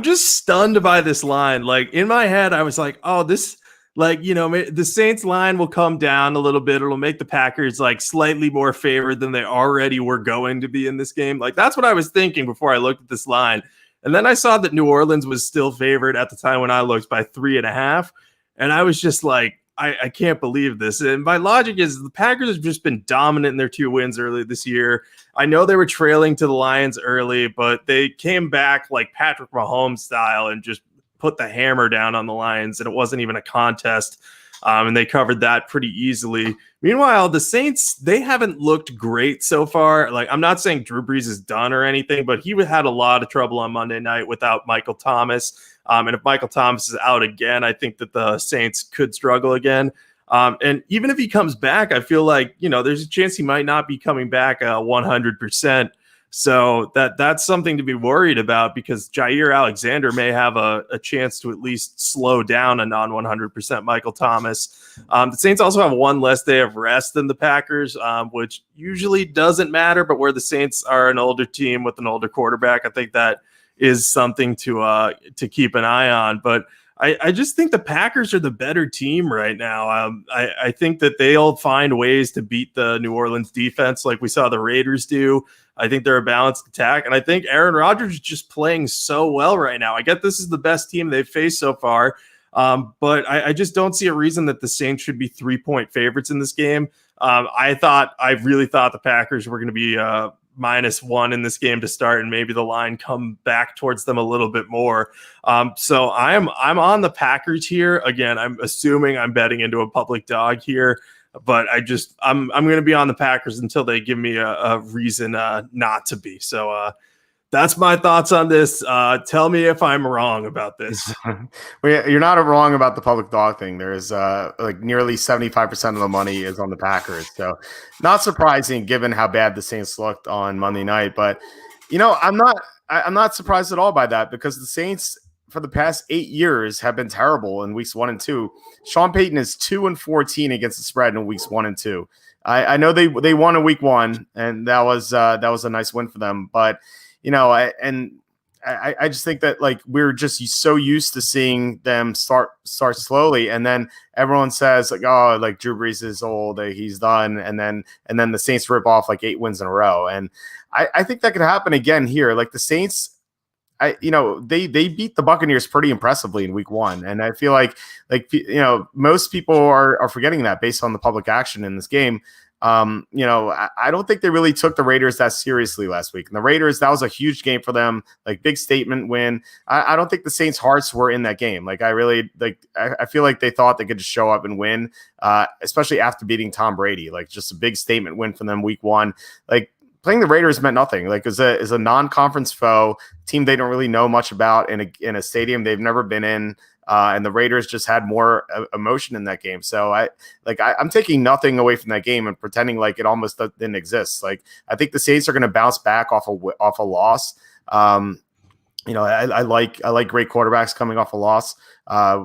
just stunned by this line. Like in my head, I was like, oh, this, the Saints line will come down a little bit. It'll make the Packers like slightly more favored than they already were going to be in this game. Like that's what I was thinking before I looked at this line. And then I saw that New Orleans was still favored at the time when I looked by 3.5. And I was just like, I can't believe this. And my logic is the Packers have just been dominant in their 2 wins early this year. I know they were trailing to the Lions early, but they came back like Patrick Mahomes style and just put the hammer down on the Lions, and it wasn't even a contest. And they covered that pretty easily. Meanwhile, the Saints, they haven't looked great so far. Like, I'm not saying Drew Brees is done or anything, but he had a lot of trouble on Monday night without Michael Thomas. And if Michael Thomas is out again, I think that the Saints could struggle again. And even if he comes back, I feel like, there's a chance he might not be coming back 100%. So that's something to be worried about because Jair Alexander may have a chance to at least slow down a non-100% Michael Thomas. The Saints also have one less day of rest than the Packers, which usually doesn't matter, but where the Saints are an older team with an older quarterback, I think that is something to keep an eye on. But I just think the Packers are the better team right now. I think that they'll find ways to beat the New Orleans defense like we saw the Raiders do. I think they're a balanced attack, and I think Aaron Rodgers is just playing so well right now. I get this is the best team they've faced so far, but I just don't see a reason that the Saints should be 3-point favorites in this game. I really thought the Packers were going to be -1 in this game to start, and maybe the line come back towards them a little bit more. So I'm on the Packers here. Again, I'm assuming I'm betting into a public dog here, but I'm going to be on the Packers until they give me a reason not to be. So that's my thoughts on this. Tell me if I'm wrong about this. Well, you're not wrong about the public dog thing. There's like nearly 75% of the money is on the Packers. So not surprising given how bad the Saints looked on Monday night. But, I'm not surprised at all by that because the Saints for the past 8 years have been terrible in weeks 1 and 2. Sean Payton is 2-14 against the spread in weeks 1 and 2. I know they won in week 1, and that was a nice win for them. But I just think that like we're just so used to seeing them start slowly, and then everyone says like, oh, like Drew Brees is old, he's done, and then the Saints rip off like 8 wins in a row, and I think that could happen again here. Like the Saints, they beat the Buccaneers pretty impressively in week 1, and I feel like most people are forgetting that based on the public action in this game. I don't think they really took the Raiders that seriously last week. And the Raiders, that was a huge game for them, like big statement win. I don't think the Saints' hearts were in that game. Like I feel like they thought they could just show up and win, especially after beating Tom Brady. Like just a big statement win for them week 1. Like playing the Raiders meant nothing. Like is a non-conference foe, team they don't really know much about in a stadium they've never been in. And the Raiders just had more emotion in that game. So I'm taking nothing away from that game and pretending like it almost didn't exist. Like I think the Saints are going to bounce back off a loss. I like great quarterbacks coming off a loss,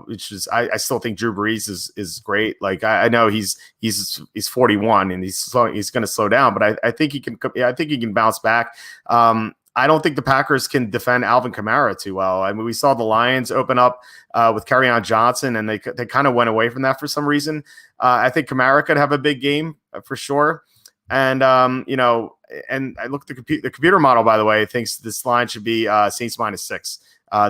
which is I still think Drew Brees is great. Like I know he's 41 and he's going to slow down, but I think he can. Yeah, I think he can bounce back. I don't think the Packers can defend Alvin Kamara too well. I mean, we saw the Lions open up with Kerryon Johnson, and they kind of went away from that for some reason. I think Kamara could have a big game for sure. And, and I looked at the computer model, by the way, thinks this line should be Saints -6.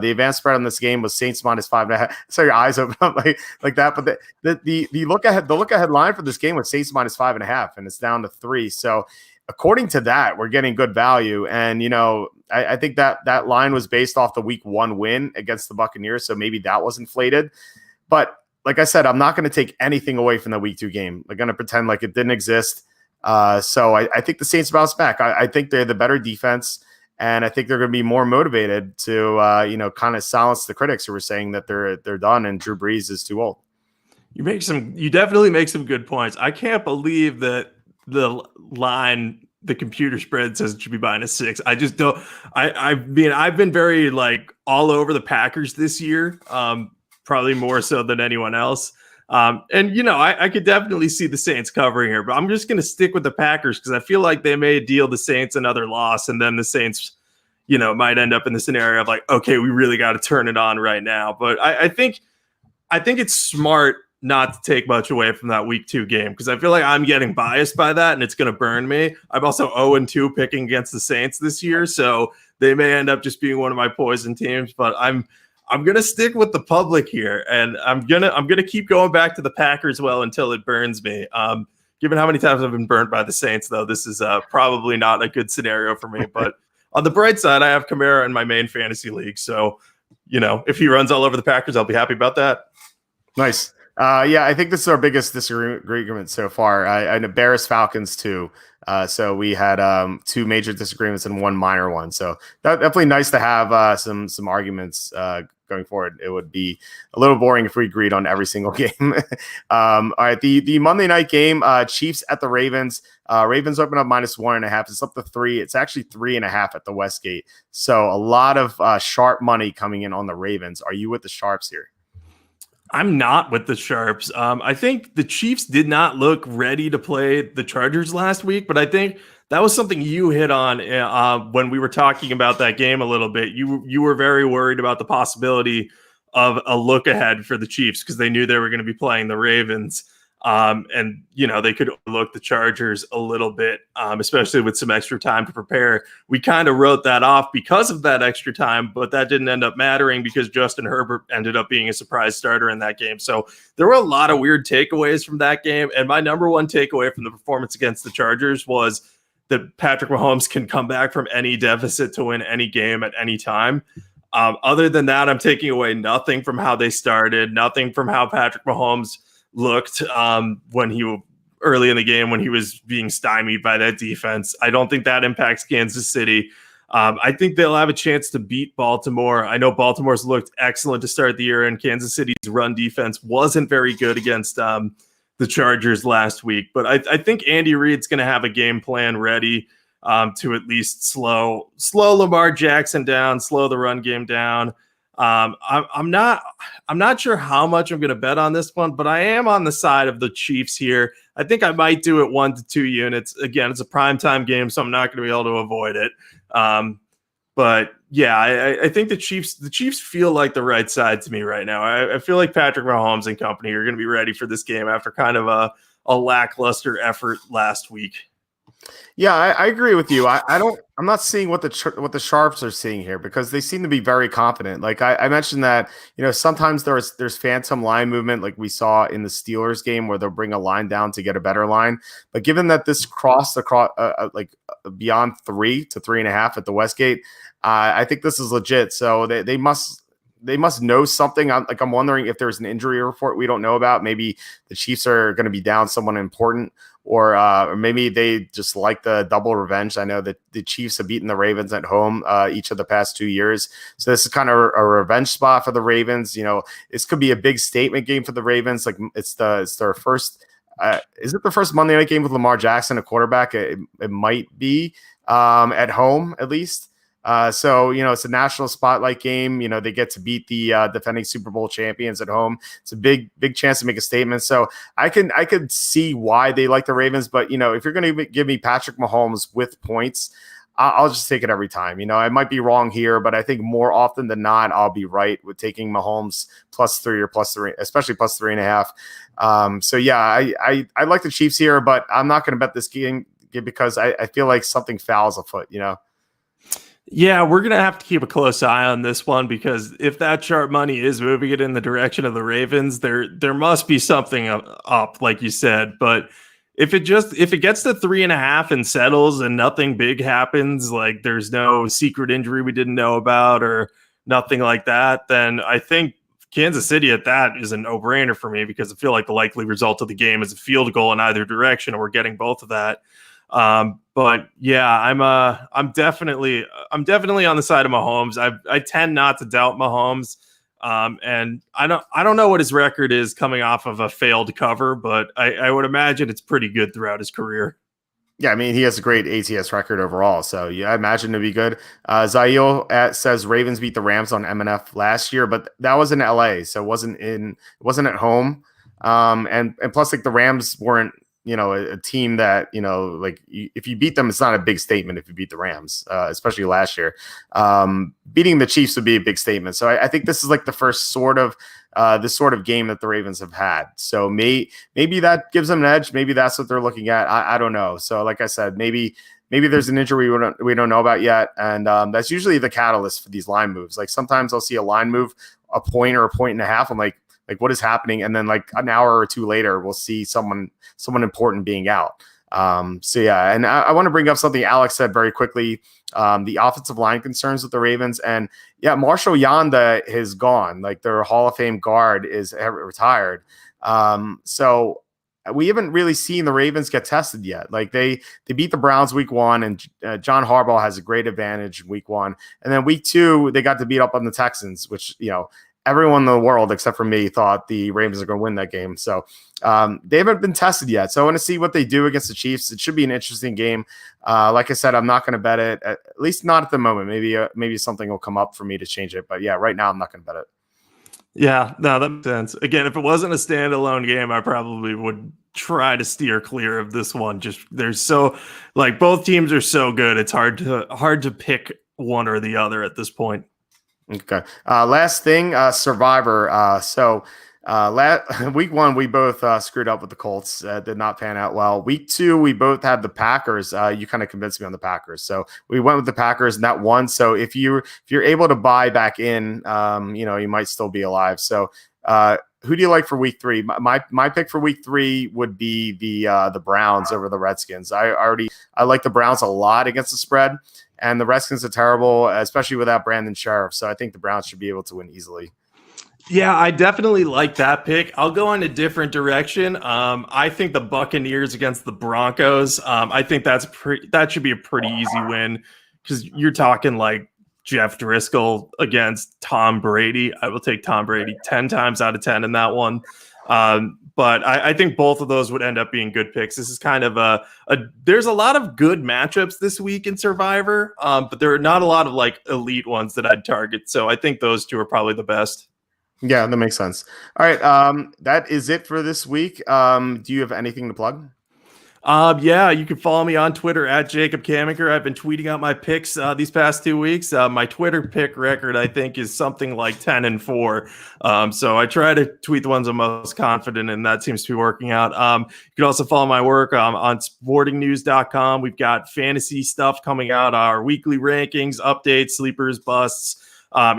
The advanced spread on this game was Saints -5.5. So your eyes open up like that. But the look ahead line for this game was Saints -5.5, and it's down to 3. So according to that, we're getting good value. And, I think that line was based off the week 1 win against the Buccaneers. So maybe that was inflated. But like I said, I'm not going to take anything away from the week 2 game. I'm going to pretend like it didn't exist. So I think the Saints bounce back. I think they're the better defense. And I think they're going to be more motivated to, kind of silence the critics who were saying that they're done and Drew Brees is too old. You definitely make some good points. I can't believe that the line, the computer spread says it should be -6. I just don't. I've been very all over the Packers this year, probably more so than anyone else. I could definitely see the Saints covering here, but I'm just going to stick with the Packers because I feel like they may deal the Saints another loss, and then the Saints, might end up in the scenario of okay, we really got to turn it on right now. But I think it's smart not to take much away from that week 2 game because I feel like I'm getting biased by that and it's going to burn me. I'm also 0-2 picking against the Saints this year, so they may end up just being one of my poison teams. But I'm going to stick with the public here, and I'm gonna keep going back to the Packers until it burns me. Given how many times I've been burnt by the Saints, though, this is probably not a good scenario for me. But on the bright side, I have Kamara in my main fantasy league, so if he runs all over the Packers, I'll be happy about that. Nice. I think this is our biggest disagreement so far. I know Bears Falcons too. So we had 2 major disagreements and 1 minor one. So that's definitely nice to have some arguments going forward. It would be a little boring if we agreed on every single game. All right, the Monday night game, Chiefs at the Ravens. Ravens open up -1.5. It's up to 3. It's actually 3.5 at the Westgate. So a lot of sharp money coming in on the Ravens. Are you with the sharps here? I'm not with the sharps. I think the Chiefs did not look ready to play the Chargers last week, but I think that was something you hit on when we were talking about that game a little bit. You were very worried about the possibility of a look ahead for the Chiefs because they knew they were going to be playing the Ravens. And they could overlook the Chargers a little bit, especially with some extra time to prepare. We kind of wrote that off because of that extra time, but that didn't end up mattering because Justin Herbert ended up being a surprise starter in that game. So there were a lot of weird takeaways from that game. And my number one takeaway from the performance against the Chargers was that Patrick Mahomes can come back from any deficit to win any game at any time. Other than that, I'm taking away nothing from how they started, nothing from how Patrick Mahomes looked early in the game when he was being stymied by that defense. I don't think that impacts Kansas City. I think they'll have a chance to beat Baltimore. I know Baltimore's looked excellent to start the year, and Kansas City's run defense wasn't very good against the Chargers last week. But I think Andy Reid's going to have a game plan ready to at least slow Lamar Jackson down, slow the run game down. I'm not sure how much I'm going to bet on this one, but I am on the side of the Chiefs here. I think I might do it 1 to 2 units. Again, it's a primetime game, so I'm not going to be able to avoid it. But yeah, I think the Chiefs feel like the right side to me right now. I feel like Patrick Mahomes and company are going to be ready for this game after kind of a lackluster effort last week. Yeah, I agree with you. I'm not seeing what the sharps are seeing here because they seem to be very confident. Like I mentioned that, sometimes there's phantom line movement like we saw in the Steelers game where they'll bring a line down to get a better line. But given that this crossed across beyond 3 to 3.5 at the Westgate, I think this is legit. So they must know something. I'm wondering if there's an injury report we don't know about. Maybe the Chiefs are going to be down someone important, or maybe they just like the double revenge. I know that the Chiefs have beaten the Ravens at home each of the past 2 years, so this is kind of a revenge spot for the Ravens. This could be a big statement game for the Ravens. Like it's their first. Is it the first Monday night game with Lamar Jackson, a quarterback? It might be at home at least. So it's a national spotlight game. They get to beat the defending Super Bowl champions at home. It's a big chance to make a statement. So I could see why they like the Ravens. But if you're going to give me Patrick Mahomes with points, I'll just take it every time. I might be wrong here, but I think more often than not, I'll be right with taking Mahomes +3 or +3, especially +3.5. So yeah, I like the Chiefs here, but I'm not going to bet this game because I feel like something fouls afoot. Yeah, we're going to have to keep a close eye on this one because if that sharp money is moving it in the direction of the Ravens, there must be something up, like you said. But if it gets to 3.5 and settles and nothing big happens, like there's no secret injury we didn't know about or nothing like that, then I think Kansas City at that is a no-brainer for me because I feel like the likely result of the game is a field goal in either direction, and we're getting both of that. But yeah, I'm definitely on the side of Mahomes. I tend not to doubt Mahomes. And I don't know what his record is coming off of a failed cover, but I would imagine it's pretty good throughout his career. Yeah, I mean, he has a great ATS record overall. So yeah, I imagine it'd be good. Zail says Ravens beat the Rams on MNF last year, but that was in LA. So it wasn't at home. And plus like the Rams weren't, a team that, if you beat them, it's not a big statement if you beat the Rams, especially last year. Beating the Chiefs would be a big statement. So I think this is like the first this sort of game that the Ravens have had. So maybe that gives them an edge. Maybe that's what they're looking at. I don't know. So like I said, maybe there's an injury we don't know about yet. And that's usually the catalyst for these line moves. Like sometimes I'll see a line move, a point or a point and a half. I'm like what is happening? And then like an hour or two later, we'll see someone important being out. So yeah, and I want to bring up something Alex said very quickly. The offensive line concerns with the Ravens, and yeah, Marshall Yanda is gone. Like their Hall of Fame guard is retired. So we haven't really seen the Ravens get tested yet. Like they beat the Browns week 1, and John Harbaugh has a great advantage week 1, and then week 2 they got to beat up on the Texans, which everyone in the world except for me thought the Ravens are going to win that game. So they haven't been tested yet. So I want to see what they do against the Chiefs. It should be an interesting game. Like I said, I'm not going to bet it, at least not at the moment. Maybe something will come up for me to change it. But yeah, right now I'm not going to bet it. Yeah, no, that makes sense. Again, if it wasn't a standalone game, I probably would try to steer clear of this one. Just there's both teams are so good. It's hard to pick one or the other at this point. Okay. Last thing, Survivor. So week 1, we both screwed up with the Colts. Did not pan out well. Week 2, we both had the Packers. You kind of convinced me on the Packers. So we went with the Packers and that won. So if you're able to buy back in, you might still be alive. So who do you like for week 3? My pick for week 3 would be the Browns over the Redskins. I like the Browns a lot against the spread. And the Redskins are terrible, especially without Brandon Sheriff. So I think the Browns should be able to win easily. Yeah, I definitely like that pick. I'll go in a different direction. I think the Buccaneers against the Broncos. I think that should be a pretty easy win because you're talking like Jeff Driscoll against Tom Brady. I will take Tom Brady 10 times out of 10 in that one. But I think both of those would end up being good picks. This is kind of there's a lot of good matchups this week in Survivor, but there are not a lot of like elite ones that I'd target. So I think those two are probably the best. Yeah, that makes sense. All right. That is it for this week. Do you have anything to plug? Yeah, you can follow me on Twitter at Jacob Camenker. I've been tweeting out my picks these past 2 weeks. My Twitter pick record, I think, is something like 10-4. So I try to tweet the ones I'm most confident in. That seems to be working out. You can also follow my work on sportingnews.com. We've got fantasy stuff coming out, our weekly rankings, updates, sleepers, busts,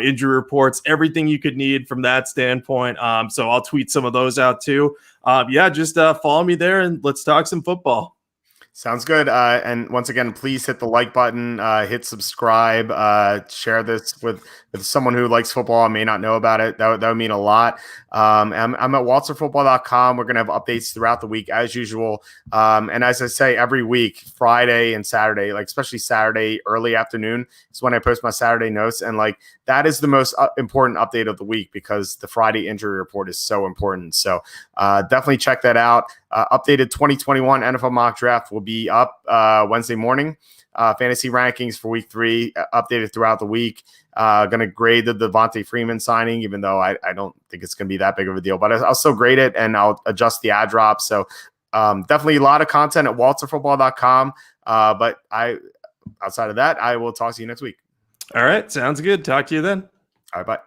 injury reports, everything you could need from that standpoint. So I'll tweet some of those out too. Just follow me there and let's talk some football. Sounds good. And once again, please hit the like button, hit subscribe, share this with someone who likes football and may not know about it. That would mean a lot. I'm at waltzerfootball.com. We're going to have updates throughout the week as usual. And as I say, every week, Friday and Saturday, like especially Saturday early afternoon is when I post my Saturday notes. And like that is the most important update of the week because the Friday injury report is so important. So definitely check that out. Updated 2021 NFL mock draft will be up Wednesday morning. Fantasy rankings for week 3 updated throughout the week. Going to grade the Vonti Freeman signing, even though I don't think it's going to be that big of a deal, but I'll still grade it and I'll adjust the ad drop. So definitely a lot of content at waltzerfootball.com. But outside of that, I will talk to you next week. All right. Sounds good. Talk to you then. All right. Bye.